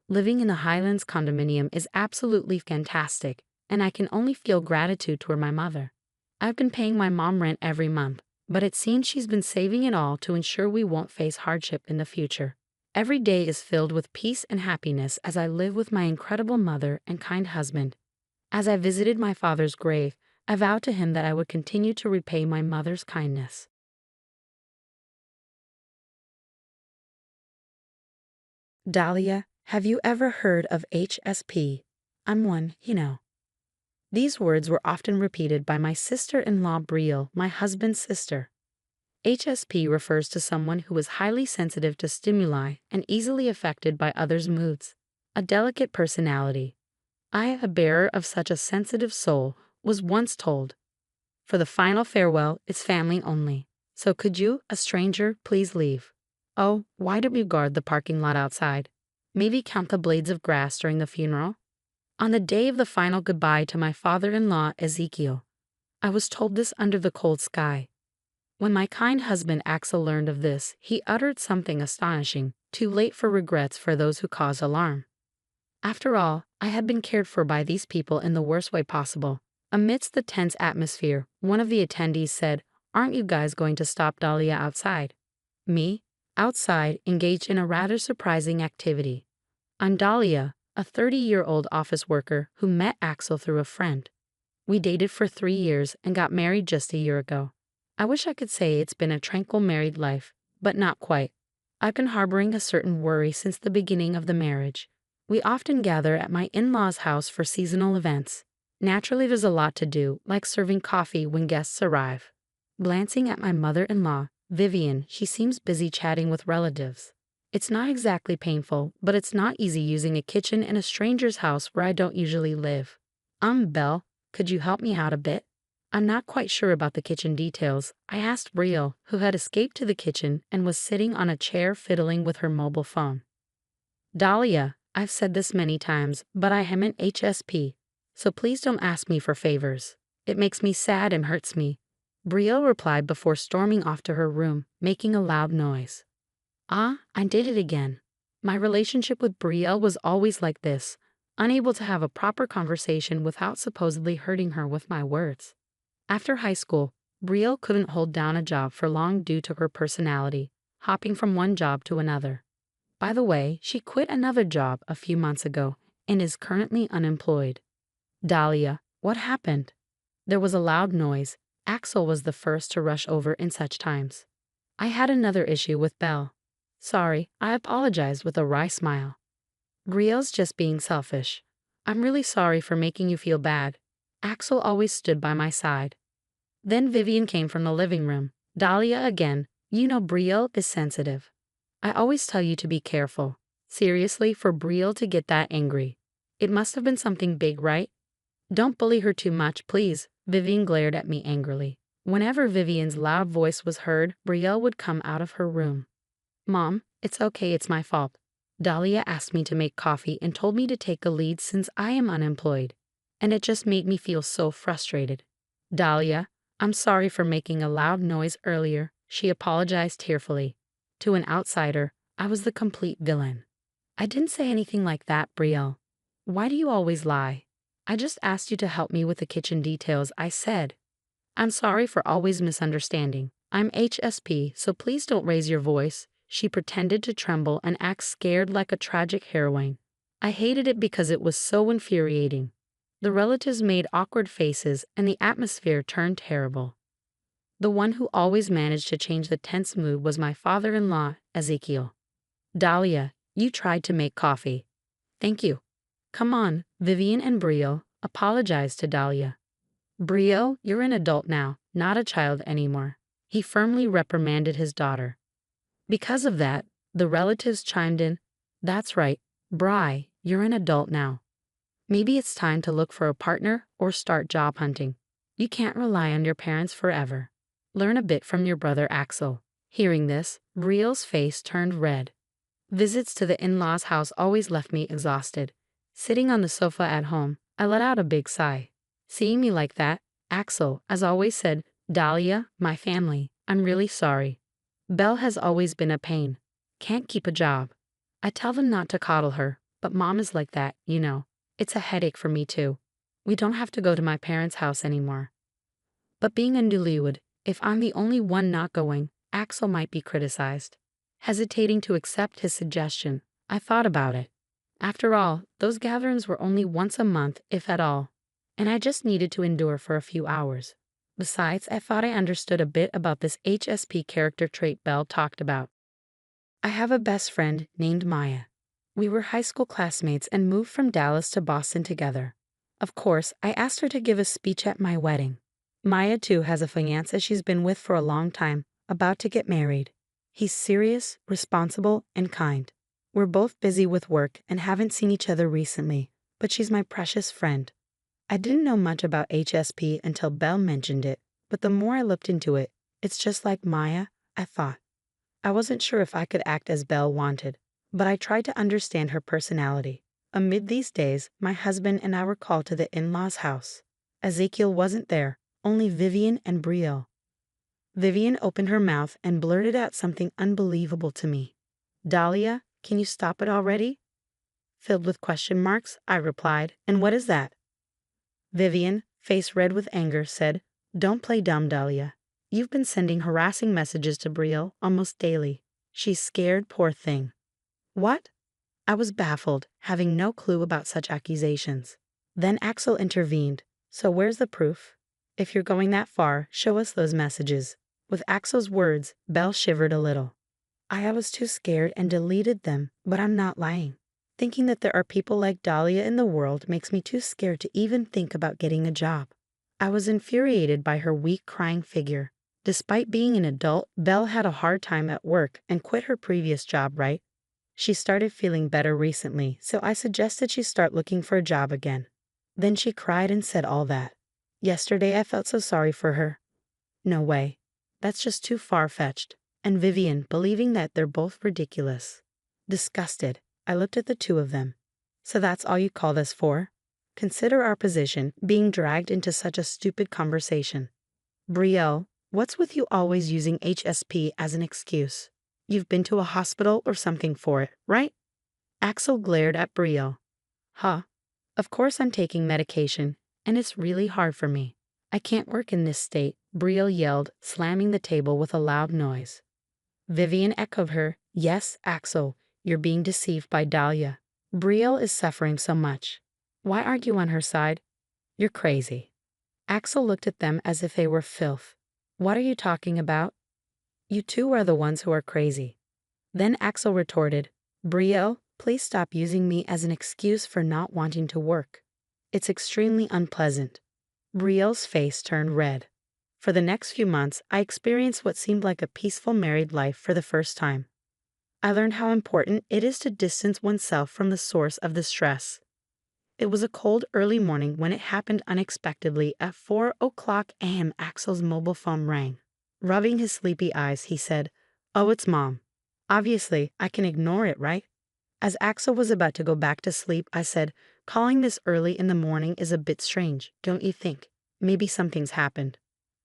Living in the Highlands condominium is absolutely fantastic, and I can only feel gratitude toward my mother. I've been paying my mom rent every month, but it seems she's been saving it all to ensure we won't face hardship in the future. Every day is filled with peace and happiness as I live with my incredible mother and kind husband. As I visited my father's grave, I vowed to him that I would continue to repay my mother's kindness. Dahlia, have you ever heard of HSP? I'm one, you know. These words were often repeated by my sister-in-law Brielle, my husband's sister. HSP refers to someone who is highly sensitive to stimuli and easily affected by others' moods. A delicate personality. I, a bearer of such a sensitive soul, was once told, "For the final farewell, it's family only. So could you, a stranger, please leave?" Oh, why did we guard the parking lot outside? Maybe count the blades of grass during the funeral? On the day of the final goodbye to my father-in-law Ezekiel, I was told this under the cold sky. When my kind husband Axel learned of this, he uttered something astonishing, too late for regrets for those who cause alarm. After all, I had been cared for by these people in the worst way possible. Amidst the tense atmosphere, one of the attendees said, "Aren't you guys going to stop Dahlia outside?" Me? Outside, engaged in a rather surprising activity. I'm Dahlia, a 30-year-old office worker who met Axel through a friend. We dated for 3 years and got married just a year ago. I wish I could say it's been a tranquil married life, but not quite. I've been harboring a certain worry since the beginning of the marriage. We often gather at my in-laws' house for seasonal events. Naturally, there's a lot to do, like serving coffee when guests arrive. Glancing at my mother-in-law, Vivian, she seems busy chatting with relatives. It's not exactly painful, but it's not easy using a kitchen in a stranger's house where I don't usually live. Belle, could you help me out a bit? I'm not quite sure about the kitchen details. I asked Brielle, who had escaped to the kitchen and was sitting on a chair fiddling with her mobile phone. Dahlia, I've said this many times, but I am an HSP, so please don't ask me for favors. It makes me sad and hurts me. Brielle replied before storming off to her room, making a loud noise. Ah, I did it again. My relationship with Brielle was always like this, unable to have a proper conversation without supposedly hurting her with my words. After high school, Brielle couldn't hold down a job for long due to her personality, hopping from one job to another. By the way, she quit another job a few months ago and is currently unemployed. Dahlia, what happened? There was a loud noise. Axel was the first to rush over in such times. I had another issue with Belle. Sorry, I apologized with a wry smile. Brielle's just being selfish. I'm really sorry for making you feel bad. Axel always stood by my side. Then Vivian came from the living room. Dahlia again, you know Brielle is sensitive. I always tell you to be careful. Seriously, for Brielle to get that angry. It must have been something big, right? Don't bully her too much, please. Vivian glared at me angrily. Whenever Vivian's loud voice was heard, Brielle would come out of her room. Mom, it's okay, it's my fault. Dahlia asked me to make coffee and told me to take a lead since I am unemployed. And it just made me feel so frustrated. Dahlia, I'm sorry for making a loud noise earlier, she apologized tearfully. To an outsider, I was the complete villain. I didn't say anything like that, Brielle. Why do you always lie? I just asked you to help me with the kitchen details, I said. I'm sorry for always misunderstanding. I'm HSP, so please don't raise your voice. She pretended to tremble and act scared like a tragic heroine. I hated it because it was so infuriating. The relatives made awkward faces and the atmosphere turned terrible. The one who always managed to change the tense mood was my father-in-law, Ezekiel. Dahlia, you tried to make coffee. Thank you. Come on, Vivian and Brio apologized to Dahlia. Brio, you're an adult now, not a child anymore. He firmly reprimanded his daughter. Because of that, the relatives chimed in, That's right, Bri, you're an adult now. Maybe it's time to look for a partner or start job hunting. You can't rely on your parents forever. Learn a bit from your brother Axel. Hearing this, Brio's face turned red. Visits to the in-laws' house always left me exhausted. Sitting on the sofa at home, I let out a big sigh. Seeing me like that, Axel, as always, said, Dahlia, my family, I'm really sorry. Belle has always been a pain. Can't keep a job. I tell them not to coddle her, but Mom is like that, you know. It's a headache for me too. We don't have to go to my parents' house anymore. But being a newlywed, if I'm the only one not going, Axel might be criticized. Hesitating to accept his suggestion, I thought about it. After all, those gatherings were only once a month, if at all, and I just needed to endure for a few hours. Besides, I thought I understood a bit about this HSP character trait Belle talked about. I have a best friend named Maya. We were high school classmates and moved from Dallas to Boston together. Of course, I asked her to give a speech at my wedding. Maya too has a fiancé she's been with for a long time, about to get married. He's serious, responsible, and kind. We're both busy with work and haven't seen each other recently, but she's my precious friend. I didn't know much about HSP until Belle mentioned it, but the more I looked into it, it's just like Maya, I thought. I wasn't sure if I could act as Belle wanted, but I tried to understand her personality. Amid these days, my husband and I were called to the in-laws' house. Ezekiel wasn't there, only Vivian and Brio. Vivian opened her mouth and blurted out something unbelievable to me. Dahlia, can you stop it already? Filled with question marks, I replied, and what is that? Vivian, face red with anger, said, Don't play dumb, Dahlia. You've been sending harassing messages to Brio almost daily. She's scared, poor thing. What? I was baffled, having no clue about such accusations. Then Axel intervened. So where's the proof? If you're going that far, show us those messages. With Axel's words, Belle shivered a little. I was too scared and deleted them, but I'm not lying. Thinking that there are people like Dahlia in the world makes me too scared to even think about getting a job. I was infuriated by her weak, crying figure. Despite being an adult, Belle had a hard time at work and quit her previous job, right? She started feeling better recently, so I suggested she start looking for a job again. Then she cried and said all that. Yesterday I felt so sorry for her. No way. That's just too far-fetched. And Vivian, believing that they're both ridiculous. Disgusted, I looked at the two of them. So that's all you called us for? Consider our position, being dragged into such a stupid conversation. Brio, what's with you always using HSP as an excuse? You've been to a hospital or something for it, right? Axel glared at Brio. Huh? Of course I'm taking medication, and it's really hard for me. I can't work in this state, Brio yelled, slamming the table with a loud noise. Vivian echoed her, Yes, Axel, you're being deceived by Dahlia. Brio is suffering so much. Why aren't you on her side? You're crazy. Axel looked at them as if they were filth. What are you talking about? You two are the ones who are crazy. Then Axel retorted, Brio, please stop using me as an excuse for not wanting to work. It's extremely unpleasant. Brio's face turned red. For the next few months, I experienced what seemed like a peaceful married life for the first time. I learned how important it is to distance oneself from the source of the stress. It was a cold early morning when it happened unexpectedly. At 4:00 a.m. Axel's mobile phone rang. Rubbing his sleepy eyes, he said, Oh, it's Mom. Obviously, I can ignore it, right? As Axel was about to go back to sleep, I said, Calling this early in the morning is a bit strange, don't you think? Maybe something's happened.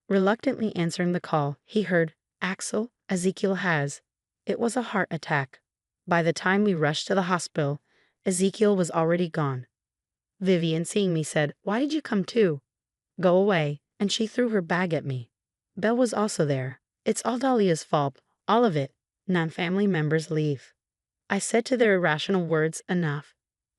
Reluctantly answering the call, he heard, Axel, Ezekiel has. It was a heart attack. By the time we rushed to the hospital, Ezekiel was already gone. Vivian, seeing me, said, Why did you come too? Go away, and she threw her bag at me. Belle was also there. It's all Dahlia's fault. All of it. Non-family members leave. I said to their irrational words, enough.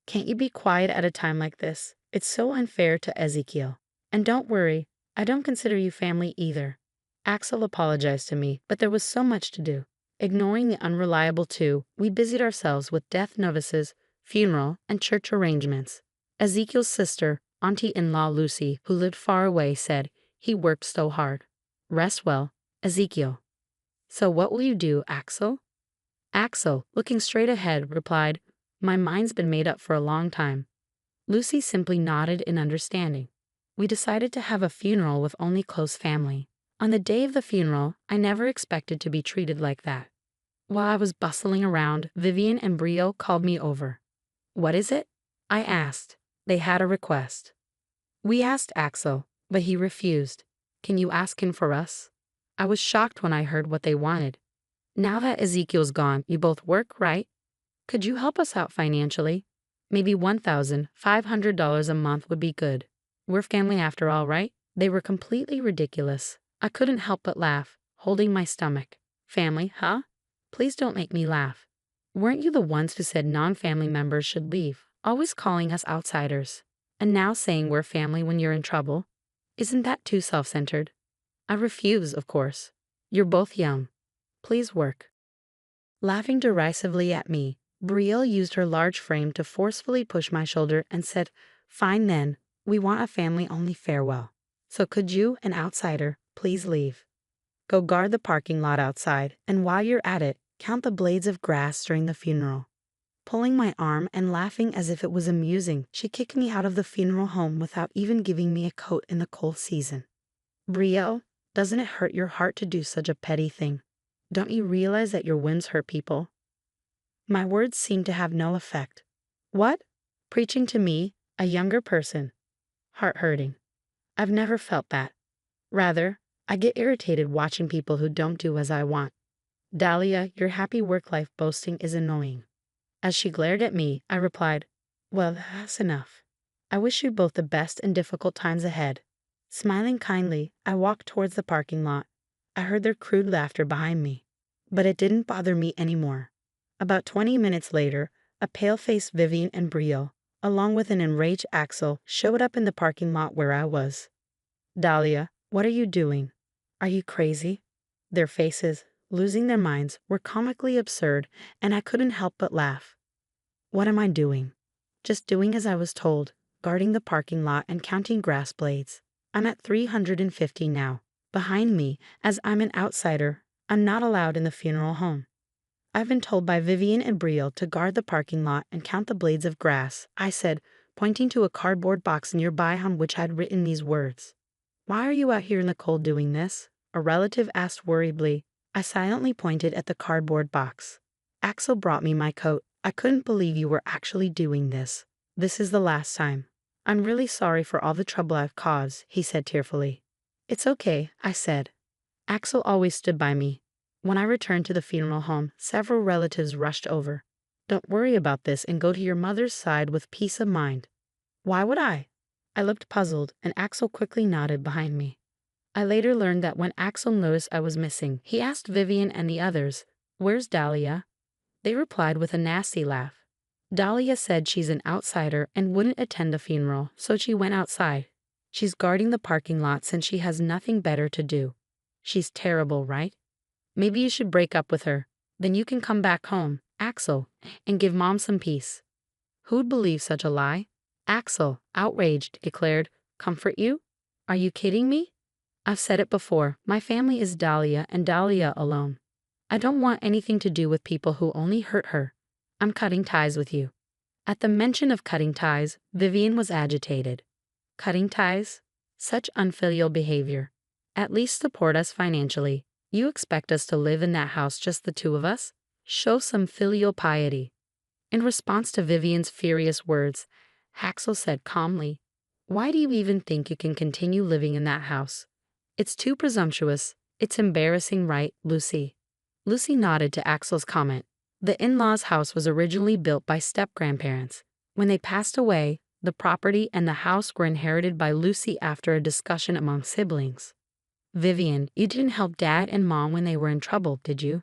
Can't you be quiet at a time like this? It's so unfair to Ezekiel. And don't worry, I don't consider you family either. Axel apologized to me, but there was so much to do. Ignoring the unreliable two, we busied ourselves with death notices, funeral, and church arrangements. Ezekiel's sister, auntie-in-law Lucy, who lived far away, said, he worked so hard. Rest well, Ezekiel. So what will you do, Axel? Axel, looking straight ahead, replied, my mind's been made up for a long time. Lucy simply nodded in understanding. We decided to have a funeral with only close family. On the day of the funeral, I never expected to be treated like that. While I was bustling around, Vivian and Brio called me over. What is it? I asked. They had a request. We asked Axel, but he refused. Can you ask him for us? I was shocked when I heard what they wanted. Now that Ezekiel's gone, you both work, right? Could you help us out financially? Maybe $1,500 a month would be good. We're family after all, right? They were completely ridiculous. I couldn't help but laugh, holding my stomach. Family, huh? Please don't make me laugh. Weren't you the ones who said non-family members should leave, always calling us outsiders? And now saying we're family when you're in trouble? Isn't that too self-centered? I refuse, of course. You're both young. Please work. Laughing derisively at me, Brielle used her large frame to forcefully push my shoulder and said, fine then, we want a family-only farewell. So could you, an outsider, please leave? Go guard the parking lot outside, and while you're at it, count the blades of grass during the funeral. Pulling my arm and laughing as if it was amusing, she kicked me out of the funeral home without even giving me a coat in the cold season. Brielle, doesn't it hurt your heart to do such a petty thing? Don't you realize that your whims hurt people? My words seemed to have no effect. What? Preaching to me, a younger person. Heart-hurting. I've never felt that. Rather, I get irritated watching people who don't do as I want. Dahlia, your happy work-life boasting is annoying. As she glared at me, I replied, well, that's enough. I wish you both the best in difficult times ahead. Smiling kindly, I walked towards the parking lot. I heard their crude laughter behind me, but it didn't bother me anymore. About 20 minutes later, a pale-faced Vivian and Brio, along with an enraged Axel, showed up in the parking lot where I was. Dahlia, what are you doing? Are you crazy? Their faces, losing their minds, were comically absurd, and I couldn't help but laugh. What am I doing? Just doing as I was told, guarding the parking lot and counting grass blades. I'm at 350 now. Behind me, as I'm an outsider, I'm not allowed in the funeral home. I've been told by Vivian and Brio to guard the parking lot and count the blades of grass, I said, pointing to a cardboard box nearby on which I'd written these words. Why are you out here in the cold doing this? A relative asked worriedly. I silently pointed at the cardboard box. Axel brought me my coat. I couldn't believe you were actually doing this. This is the last time. I'm really sorry for all the trouble I've caused, he said tearfully. It's okay, I said. Axel always stood by me. When I returned to the funeral home, several relatives rushed over. Don't worry about this and go to your mother's side with peace of mind. Why would I? I looked puzzled, and Axel quickly nodded behind me. I later learned that when Axel noticed I was missing, he asked Vivian and the others, where's Dahlia? They replied with a nasty laugh. Dahlia said she's an outsider and wouldn't attend the funeral, so she went outside. She's guarding the parking lot since she has nothing better to do. She's terrible, right? Maybe you should break up with her. Then you can come back home, Axel, and give Mom some peace. Who'd believe such a lie? Axel, outraged, declared, comfort you? Are you kidding me? I've said it before, my family is Dahlia and Dahlia alone. I don't want anything to do with people who only hurt her. I'm cutting ties with you. At the mention of cutting ties, Vivian was agitated. Cutting ties? Such unfilial behavior. At least support us financially. You expect us to live in that house just the two of us? Show some filial piety. In response to Vivian's furious words, Axel said calmly, why do you even think you can continue living in that house? It's too presumptuous. It's embarrassing, right, Lucy? Lucy nodded to Axel's comment. The in-laws' house was originally built by step-grandparents. When they passed away, the property and the house were inherited by Lucy after a discussion among siblings. Vivian, you didn't help Dad and Mom when they were in trouble, did you?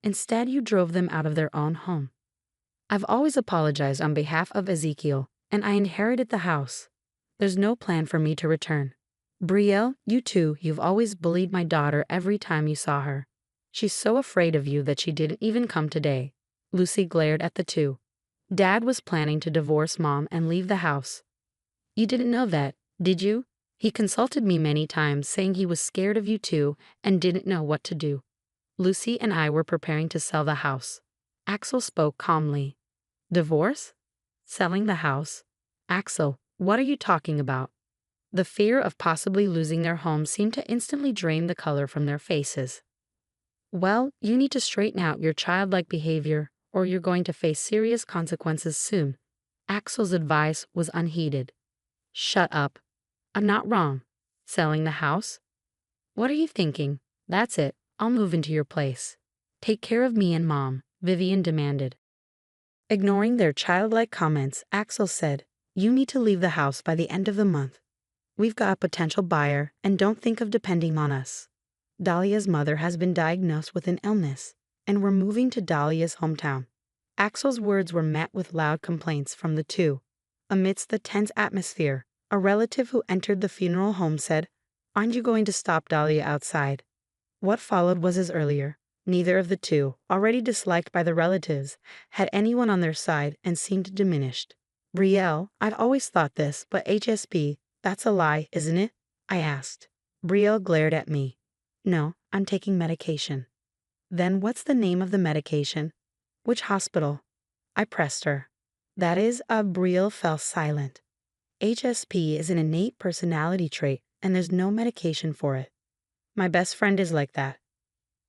Instead, you drove them out of their own home. I've always apologized on behalf of Ezekiel, and I inherited the house. There's no plan for me to return. Brielle, you too, you've always bullied my daughter every time you saw her. She's so afraid of you that she didn't even come today. Lucy glared at the two. Dad was planning to divorce Mom and leave the house. You didn't know that, did you? He consulted me many times, saying he was scared of you too and didn't know what to do. Lucy and I were preparing to sell the house. Axel spoke calmly. Divorce? Selling the house? Axel, what are you talking about? The fear of possibly losing their home seemed to instantly drain the color from their faces. Well, you need to straighten out your childlike behavior, or you're going to face serious consequences soon. Axel's advice was unheeded. Shut up. I'm not wrong. Selling the house? What are you thinking? That's it. I'll move into your place. Take care of me and Mom, Vivian demanded. Ignoring their childlike comments, Axel said, You need to leave the house by the end of the month. We've got a potential buyer, and don't think of depending on us. Dahlia's mother has been diagnosed with an illness, and we're moving to Dahlia's hometown. Axel's words were met with loud complaints from the two. Amidst the tense atmosphere, a relative who entered the funeral home said, Aren't you going to stop Dahlia outside? What followed was as earlier. Neither of the two, already disliked by the relatives, had anyone on their side and seemed diminished. Brielle, I've always thought this, but HSP, that's a lie, isn't it? I asked. Brielle glared at me. No, I'm taking medication. Then what's the name of the medication? Which hospital? I pressed her. That is, Brielle fell silent. HSP is an innate personality trait, and there's no medication for it. My best friend is like that.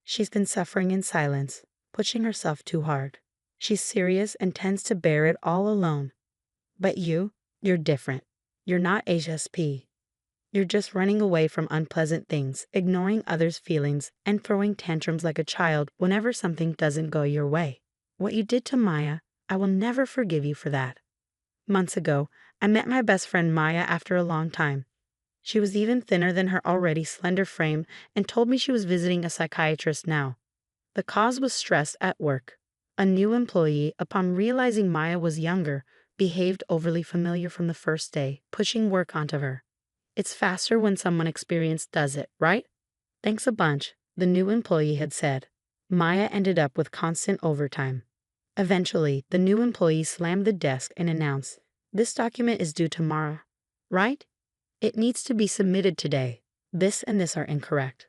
She's been suffering in silence, pushing herself too hard. She's serious and tends to bear it all alone. But you're different. You're not HSP. You're just running away from unpleasant things, ignoring others' feelings, and throwing tantrums like a child whenever something doesn't go your way. What you did to Maya, I will never forgive you for that. Months ago, I met my best friend Maya after a long time. She was even thinner than her already slender frame and told me she was visiting a psychiatrist now. The cause was stress at work. A new employee, upon realizing Maya was younger, behaved overly familiar from the first day, pushing work onto her. It's faster when someone experienced does it, right? Thanks a bunch, the new employee had said. Maya ended up with constant overtime. Eventually, the new employee slammed the desk and announced, This document is due tomorrow, right? It needs to be submitted today. This and this are incorrect.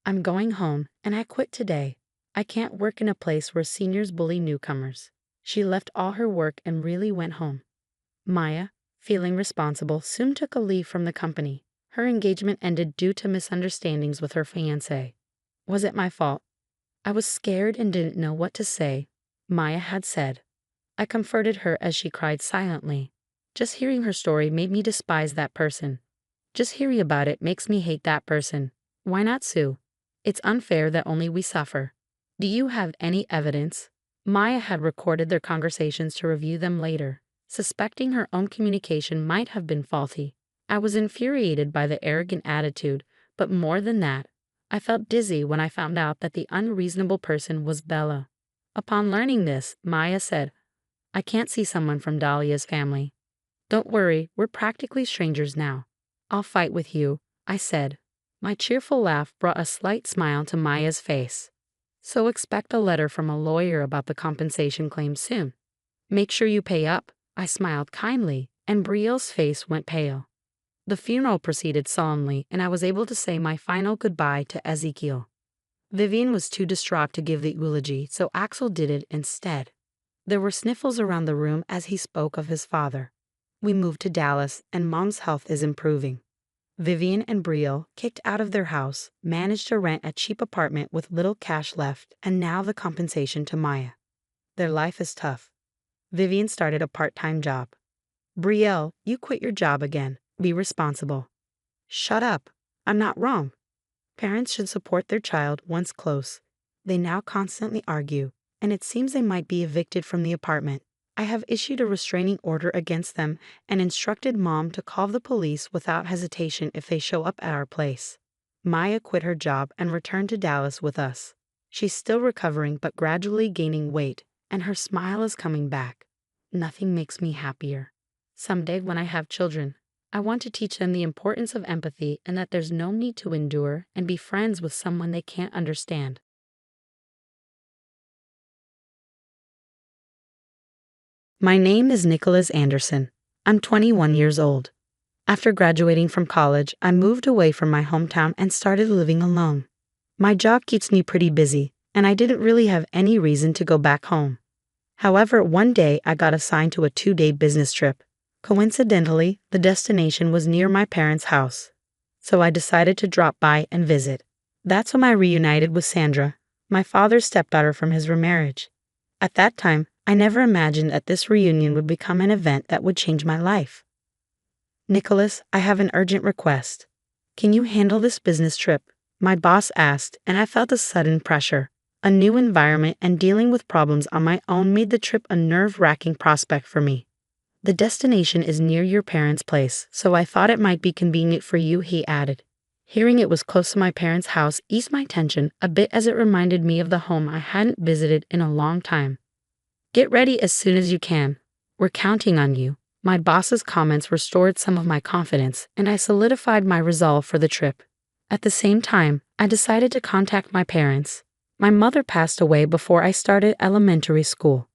I'm going home, and I quit today. I can't work in a place where seniors bully newcomers. She left all her work and really went home. Maya, feeling responsible, soon took a leave from the company. Her engagement ended due to misunderstandings with her fiancé. Was it my fault? I was scared and didn't know what to say, Maya had said. I comforted her as she cried silently. Just hearing her story made me despise that person. Just hearing about it makes me hate that person. Why not sue? It's unfair that only we suffer. Do you have any evidence? Maya had recorded their conversations to review them later, suspecting her own communication might have been faulty. I was infuriated by the arrogant attitude, but more than that, I felt dizzy when I found out that the unreasonable person was Bella. Upon learning this, Maya said, I can't see someone from Dahlia's family. Don't worry, we're practically strangers now. I'll fight with you, I said. My cheerful laugh brought a slight smile to Maya's face. So expect a letter from a lawyer about the compensation claim soon. Make sure you pay up, I smiled kindly, and Brielle's face went pale. The funeral proceeded solemnly, and I was able to say my final goodbye to Ezekiel. Vivian was too distraught to give the eulogy, so Axel did it instead. There were sniffles around the room as he spoke of his father. We moved to Dallas, and Mom's health is improving. Vivian and Brielle, kicked out of their house, managed to rent a cheap apartment with little cash left, and now the compensation to Maya. Their life is tough. Vivian started a part-time job. Brielle, you quit your job again. Be responsible. Shut up. I'm not wrong. Parents should support their child once close. They now constantly argue, and it seems they might be evicted from the apartment. I have issued a restraining order against them and instructed Mom to call the police without hesitation if they show up at our place. Maya quit her job and returned to Dallas with us. She's still recovering but gradually gaining weight, and her smile is coming back. Nothing makes me happier. Someday when I have children, I want to teach them the importance of empathy and that there's no need to endure and be friends with someone they can't understand. My name is Nicholas Anderson. I'm 21 years old. After graduating from college, I moved away from my hometown and started living alone. My job keeps me pretty busy, and I didn't really have any reason to go back home. However, one day I got assigned to a 2-day business trip. Coincidentally, the destination was near my parents' house, so I decided to drop by and visit. That's when I reunited with Sandra, my father's stepdaughter from his remarriage. At that time, I never imagined that this reunion would become an event that would change my life. Nicholas, I have an urgent request. Can you handle this business trip? My boss asked, and I felt a sudden pressure. A new environment and dealing with problems on my own made the trip a nerve-wracking prospect for me. The destination is near your parents' place, so I thought it might be convenient for you, he added. Hearing it was close to my parents' house eased my tension a bit as it reminded me of the home I hadn't visited in a long time. Get ready as soon as you can. We're counting on you. My boss's comments restored some of my confidence, and I solidified my resolve for the trip. At the same time, I decided to contact my parents. My mother passed away before I started elementary school.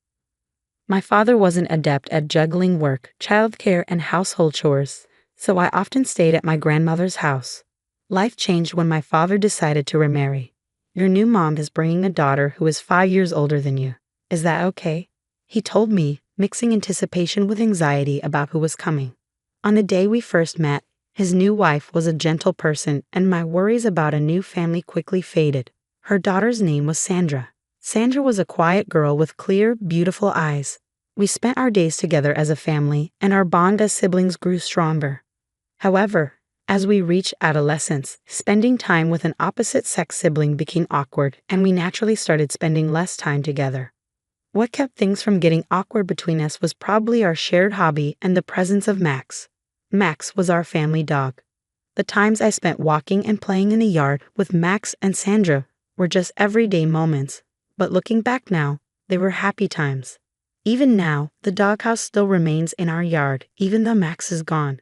My father wasn't adept at juggling work, childcare, and household chores, so I often stayed at my grandmother's house. Life changed when my father decided to remarry. Your new mom is bringing a daughter who is 5 years older than you. Is that okay? He told me, mixing anticipation with anxiety about who was coming. On the day we first met, his new wife was a gentle person, and my worries about a new family quickly faded. Her daughter's name was Sandra. Sandra was a quiet girl with clear, beautiful eyes. We spent our days together as a family, and our bond as siblings grew stronger. However, as we reached adolescence, spending time with an opposite-sex sibling became awkward, and we naturally started spending less time together. What kept things from getting awkward between us was probably our shared hobby and the presence of Max. Max was our family dog. The times I spent walking and playing in the yard with Max and Sandra were just everyday moments, but looking back now, they were happy times. Even now, the doghouse still remains in our yard, even though Max is gone.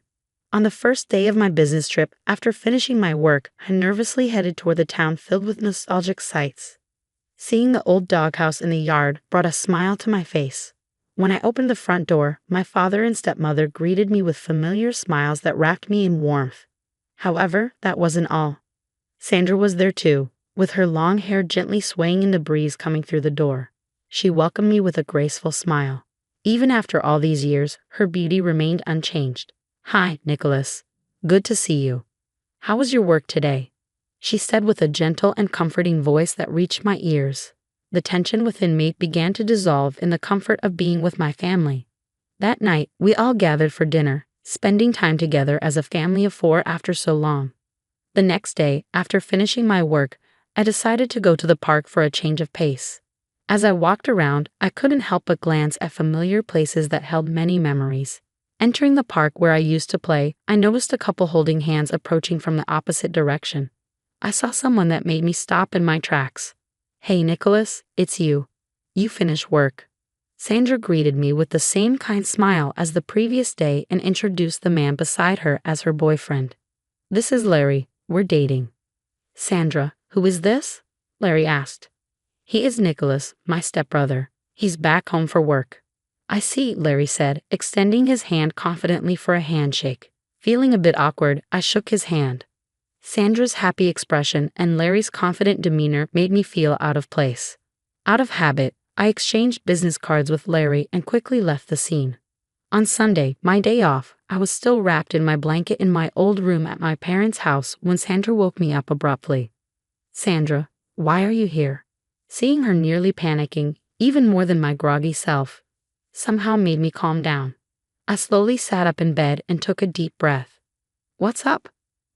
On the first day of my business trip, after finishing my work, I nervously headed toward the town filled with nostalgic sights. Seeing the old doghouse in the yard brought a smile to my face. When I opened the front door, my father and stepmother greeted me with familiar smiles that wrapped me in warmth. However, that wasn't all. Sandra was there too, with her long hair gently swaying in the breeze coming through the door. She welcomed me with a graceful smile. Even after all these years, her beauty remained unchanged. Hi, Nicholas. Good to see you. How was your work today? She said with a gentle and comforting voice that reached my ears. The tension within me began to dissolve in the comfort of being with my family. That night, we all gathered for dinner, spending time together as a family of 4 after so long. The next day, after finishing my work, I decided to go to the park for a change of pace. As I walked around, I couldn't help but glance at familiar places that held many memories. Entering the park where I used to play, I noticed a couple holding hands approaching from the opposite direction. I saw someone that made me stop in my tracks. Hey Nicholas, it's you. You finished work. Sandra greeted me with the same kind smile as the previous day and introduced the man beside her as her boyfriend. This is Larry, we're dating. Sandra, who is this? Larry asked. He is Nicholas, my stepbrother. He's back home for work. I see, Larry said, extending his hand confidently for a handshake. Feeling a bit awkward, I shook his hand. Sandra's happy expression and Larry's confident demeanor made me feel out of place. Out of habit, I exchanged business cards with Larry and quickly left the scene. On Sunday, my day off, I was still wrapped in my blanket in my old room at my parents' house when Sandra woke me up abruptly. Sandra, why are you here? Seeing her nearly panicking, even more than my groggy self, somehow made me calm down. I slowly sat up in bed and took a deep breath. What's up?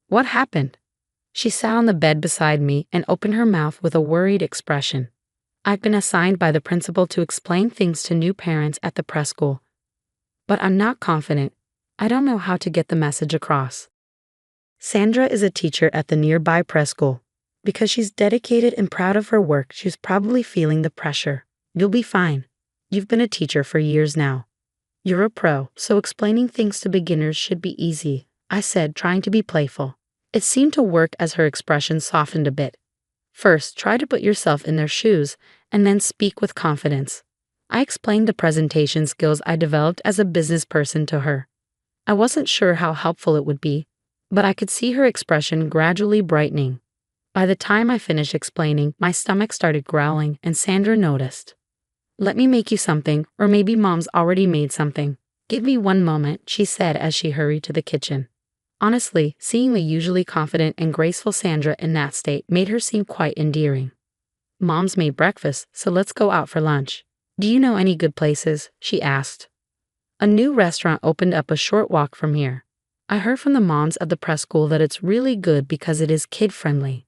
What happened? She sat on the bed beside me and opened her mouth with a worried expression. I've been assigned by the principal to explain things to new parents at the preschool. But I'm not confident. I don't know how to get the message across. Sandra is a teacher at the nearby preschool. Because she's dedicated and proud of her work, she's probably feeling the pressure. You'll be fine. You've been a teacher for years now. You're a pro, so explaining things to beginners should be easy, I said, trying to be playful. It seemed to work as her expression softened a bit. First, try to put yourself in their shoes, and then speak with confidence. I explained the presentation skills I developed as a business person to her. I wasn't sure how helpful it would be, but I could see her expression gradually brightening. By the time I finished explaining, my stomach started growling, and Sandra noticed. Let me make you something, or maybe Mom's already made something. Give me one moment, she said as she hurried to the kitchen. Honestly, seeing the usually confident and graceful Sandra in that state made her seem quite endearing. Mom's made breakfast, so let's go out for lunch. Do you know any good places? She asked. A new restaurant opened up a short walk from here. I heard from the moms at the preschool that it's really good because it is kid-friendly.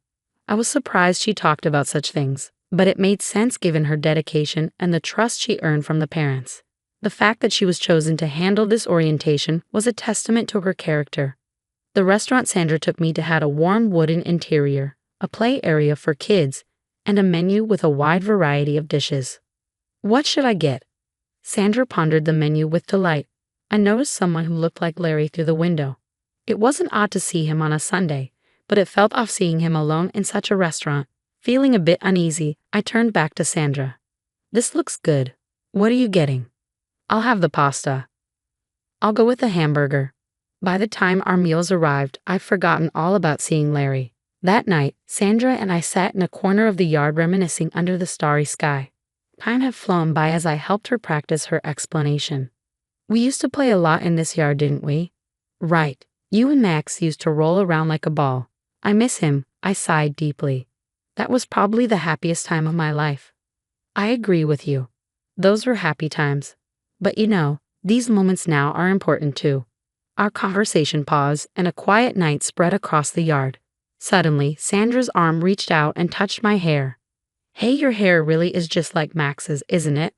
I was surprised she talked about such things, but it made sense given her dedication and the trust she earned from the parents. The fact that she was chosen to handle this orientation was a testament to her character. The restaurant Sandra took me to had a warm wooden interior, a play area for kids, and a menu with a wide variety of dishes. What should I get? Sandra pondered the menu with delight. I noticed someone who looked like Larry through the window. It wasn't odd to see him on a Sunday, but it felt off seeing him alone in such a restaurant. Feeling a bit uneasy, I turned back to Sandra. This looks good. What are you getting? I'll have the pasta. I'll go with the hamburger. By the time our meals arrived, I'd forgotten all about seeing Larry. That night, Sandra and I sat in a corner of the yard reminiscing under the starry sky. Time had flown by as I helped her practice her explanation. We used to play a lot in this yard, didn't we? Right. You and Max used to roll around like a ball. I miss him, I sighed deeply. That was probably the happiest time of my life. I agree with you. Those were happy times. But you know, these moments now are important too. Our conversation paused, and a quiet night spread across the yard. Suddenly, Sandra's arm reached out and touched my hair. Hey, your hair really is just like Max's, isn't it?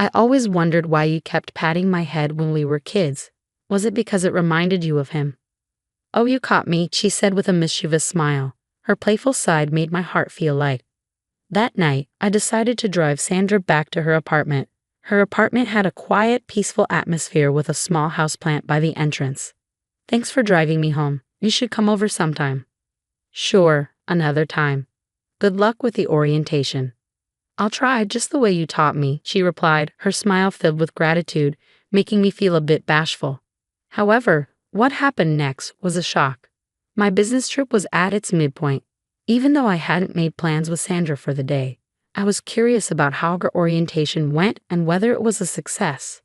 I always wondered why you kept patting my head when we were kids. Was it because it reminded you of him? Oh, you caught me, she said with a mischievous smile. Her playful side made my heart feel light. That night, I decided to drive Sandra back to her apartment. Her apartment had a quiet, peaceful atmosphere with a small houseplant by the entrance. Thanks for driving me home. You should come over sometime. Sure, another time. Good luck with the orientation. I'll try just the way you taught me, she replied, her smile filled with gratitude, making me feel a bit bashful. However, what happened next was a shock. My business trip was at its midpoint. Even though I hadn't made plans with Sandra for the day, I was curious about how her orientation went and whether it was a success.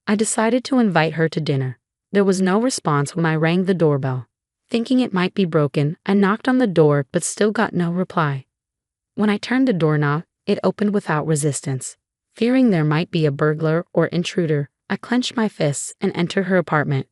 I decided to invite her to dinner. There was no response when I rang the doorbell. Thinking it might be broken, I knocked on the door but still got no reply. When I turned the doorknob, it opened without resistance. Fearing there might be a burglar or intruder, I clenched my fists and entered her apartment.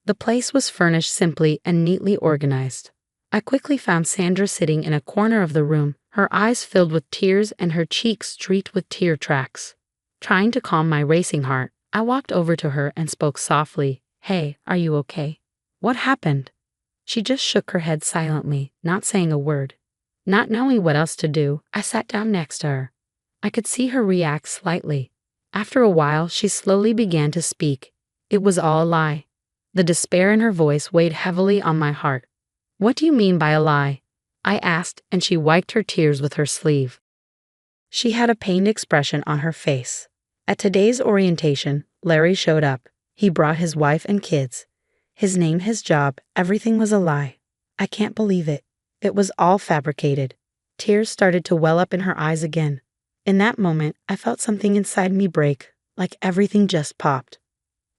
The place was furnished simply and neatly organized. I quickly found Sandra sitting in a corner of the room, her eyes filled with tears and her cheeks streaked with tear tracks. Trying to calm my racing heart, I walked over to her and spoke softly. Hey, are you okay? What happened? She just shook her head silently, not saying a word. Not knowing what else to do, I sat down next to her. I could see her react slightly. After a while, she slowly began to speak. It was all a lie. The despair in her voice weighed heavily on my heart. What do you mean by a lie? I asked, and she wiped her tears with her sleeve. She had a pained expression on her face. At today's orientation, Larry showed up. He brought his wife and kids. His name, his job, everything was a lie. I can't believe it. It was all fabricated. Tears started to well up in her eyes again. In that moment, I felt something inside me break, like everything just popped.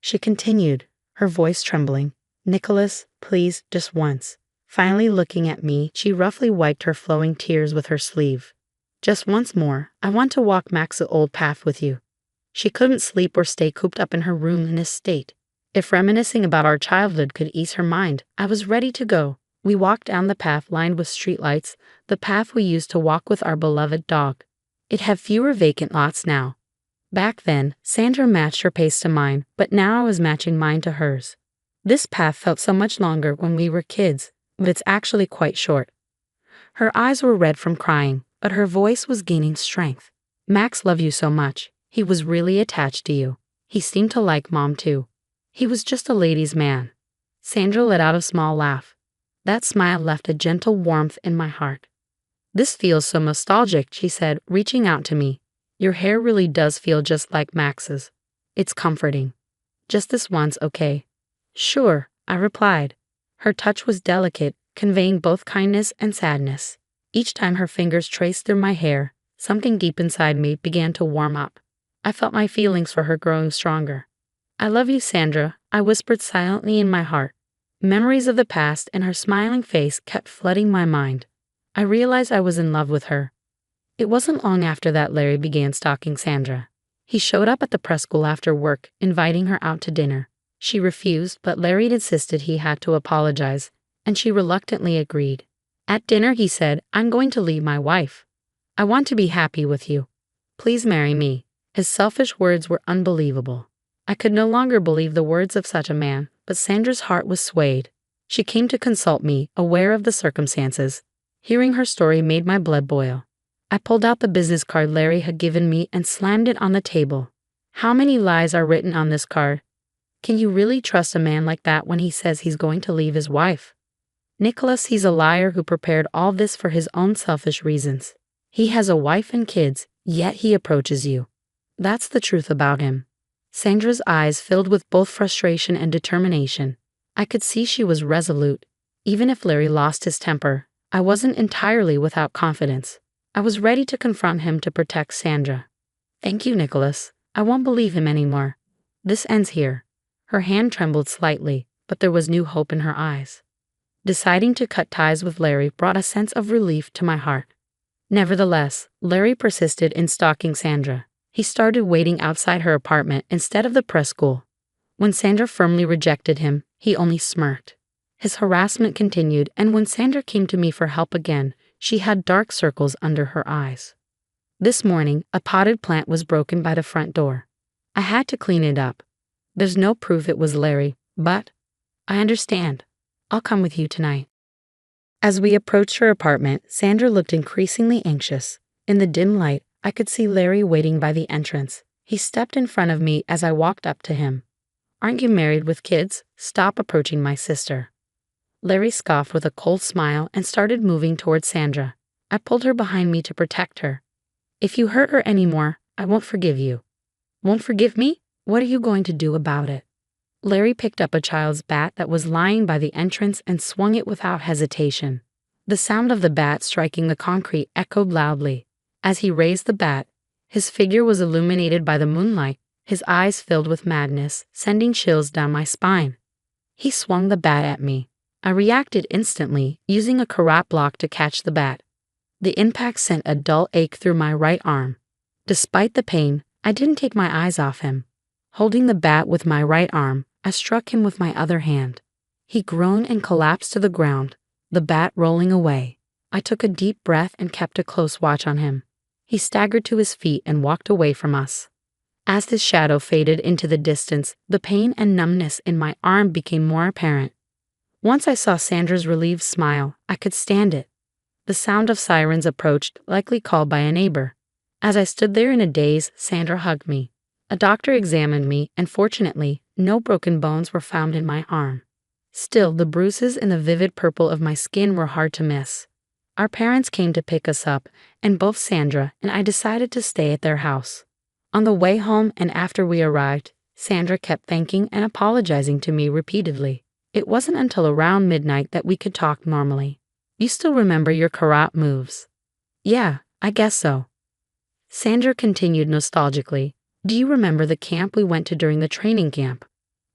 She continued, her voice trembling. Nicholas, please, just once. Finally looking at me, she roughly wiped her flowing tears with her sleeve. Just once more, I want to walk Max's old path with you. She couldn't sleep or stay cooped up in her room in this state. If reminiscing about our childhood could ease her mind, I was ready to go. We walked down the path lined with streetlights, the path we used to walk with our beloved dog. It had fewer vacant lots now. Back then, Sandra matched her pace to mine, but now I was matching mine to hers. This path felt so much longer when we were kids, but it's actually quite short. Her eyes were red from crying, but her voice was gaining strength. Max loved you so much. He was really attached to you. He seemed to like Mom too. He was just a ladies' man. Sandra let out a small laugh. That smile left a gentle warmth in my heart. This feels so nostalgic, she said, reaching out to me. Your hair really does feel just like Max's. It's comforting. Just this once, okay? Sure, I replied. Her touch was delicate, conveying both kindness and sadness. Each time her fingers traced through my hair, something deep inside me began to warm up. I felt my feelings for her growing stronger. I love you, Sandra, I whispered silently in my heart. Memories of the past and her smiling face kept flooding my mind. I realized I was in love with her. It wasn't long after that Larry began stalking Sandra. He showed up at the preschool after work, inviting her out to dinner. She refused, but Larry insisted he had to apologize, and she reluctantly agreed. At dinner, he said, I'm going to leave my wife. I want to be happy with you. Please marry me. His selfish words were unbelievable. I could no longer believe the words of such a man, but Sandra's heart was swayed. She came to consult me, aware of the circumstances. Hearing her story made my blood boil. I pulled out the business card Larry had given me and slammed it on the table. How many lies are written on this card? Can you really trust a man like that when he says he's going to leave his wife? Nicholas, he's a liar who prepared all this for his own selfish reasons. He has a wife and kids, yet he approaches you. That's the truth about him. Sandra's eyes filled with both frustration and determination. I could see she was resolute. Even if Larry lost his temper, I wasn't entirely without confidence. I was ready to confront him to protect Sandra. Thank you, Nicholas. I won't believe him anymore. This ends here. Her hand trembled slightly, but there was new hope in her eyes. Deciding to cut ties with Larry brought a sense of relief to my heart. Nevertheless, Larry persisted in stalking Sandra. He started waiting outside her apartment instead of the preschool. When Sandra firmly rejected him, he only smirked. His harassment continued, and when Sandra came to me for help again, she had dark circles under her eyes. This morning, a potted plant was broken by the front door. I had to clean it up. There's no proof it was Larry, but I understand. I'll come with you tonight. As we approached her apartment, Sandra looked increasingly anxious. In the dim light, I could see Larry waiting by the entrance. He stepped in front of me as I walked up to him. Aren't you married with kids? Stop approaching my sister. Larry scoffed with a cold smile and started moving towards Sandra. I pulled her behind me to protect her. If you hurt her anymore, I won't forgive you. Won't forgive me? What are you going to do about it? Larry picked up a child's bat that was lying by the entrance and swung it without hesitation. The sound of the bat striking the concrete echoed loudly. As he raised the bat, his figure was illuminated by the moonlight, his eyes filled with madness, sending chills down my spine. He swung the bat at me. I reacted instantly, using a karate block to catch the bat. The impact sent a dull ache through my right arm. Despite the pain, I didn't take my eyes off him. Holding the bat with my right arm, I struck him with my other hand. He groaned and collapsed to the ground, the bat rolling away. I took a deep breath and kept a close watch on him. He staggered to his feet and walked away from us. As his shadow faded into the distance, the pain and numbness in my arm became more apparent. Once I saw Sandra's relieved smile, I could stand it. The sound of sirens approached, likely called by a neighbor. As I stood there in a daze, Sandra hugged me. A doctor examined me, and fortunately, no broken bones were found in my arm. Still, the bruises and the vivid purple of my skin were hard to miss. Our parents came to pick us up, and both Sandra and I decided to stay at their house. On the way home and after we arrived, Sandra kept thanking and apologizing to me repeatedly. It wasn't until around midnight that we could talk normally. You still remember your karate moves? Yeah, I guess so. Sandra continued nostalgically. Do you remember the camp we went to during the training camp?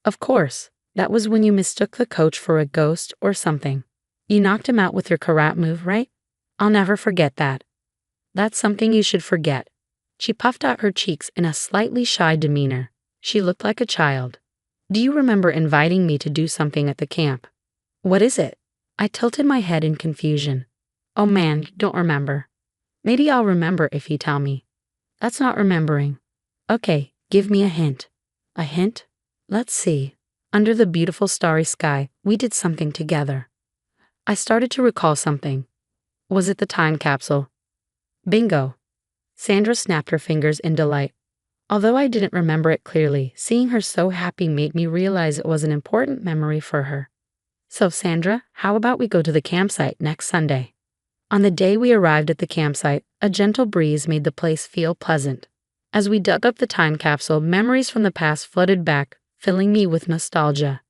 Of course. That was when you mistook the coach for a ghost or something. You knocked him out with your karate move, right? I'll never forget that. That's something you should forget. She puffed out her cheeks in a slightly shy demeanor. She looked like a child. Do you remember inviting me to do something at the camp? What is it? I tilted my head in confusion. Oh man, you don't remember. Maybe I'll remember if you tell me. That's not remembering. Okay, give me a hint. A hint? Let's see. Under the beautiful starry sky, we did something together. I started to recall something. Was it the time capsule? Bingo! Sandra snapped her fingers in delight. Although I didn't remember it clearly, seeing her so happy made me realize it was an important memory for her. So Sandra, how about we go to the campsite next Sunday? On the day we arrived at the campsite, a gentle breeze made the place feel pleasant. As we dug up the time capsule, memories from the past flooded back, filling me with nostalgia.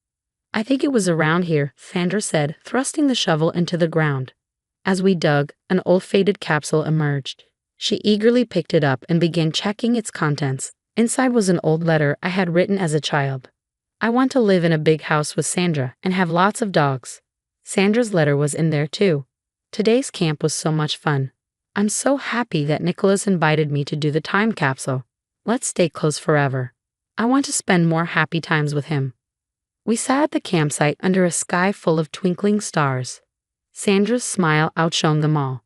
I think it was around here, Sandra said, thrusting the shovel into the ground. As we dug, an old faded capsule emerged. She eagerly picked it up and began checking its contents. Inside was an old letter I had written as a child. I want to live in a big house with Sandra and have lots of dogs. Sandra's letter was in there too. Today's camp was so much fun. I'm so happy that Nicholas invited me to do the time capsule. Let's stay close forever. I want to spend more happy times with him. We sat at the campsite under a sky full of twinkling stars. Sandra's smile outshone them all.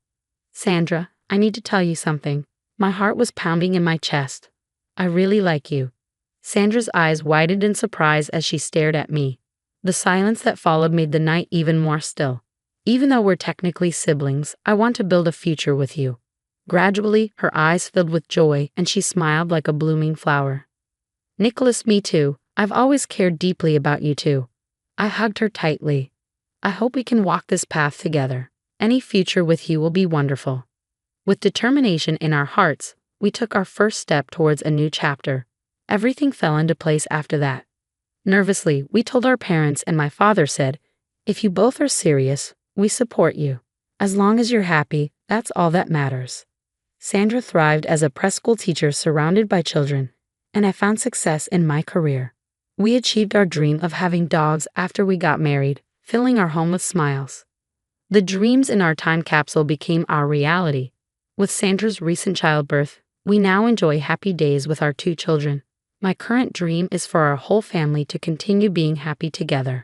Sandra, I need to tell you something. My heart was pounding in my chest. I really like you. Sandra's eyes widened in surprise as she stared at me. The silence that followed made the night even more still. Even though we're technically siblings, I want to build a future with you. Gradually, her eyes filled with joy and she smiled like a blooming flower. Nicholas, me too. I've always cared deeply about you too. I hugged her tightly. I hope we can walk this path together. Any future with you will be wonderful. With determination in our hearts, we took our first step towards a new chapter. Everything fell into place after that. Nervously, we told our parents and my father said, "If you both are serious, we support you. As long as you're happy, that's all that matters." Sandra thrived as a preschool teacher surrounded by children, and I found success in my career. We achieved our dream of having dogs after we got married, filling our home with smiles. The dreams in our time capsule became our reality. With Sandra's recent childbirth, we now enjoy happy days with our 2 children. My current dream is for our whole family to continue being happy together.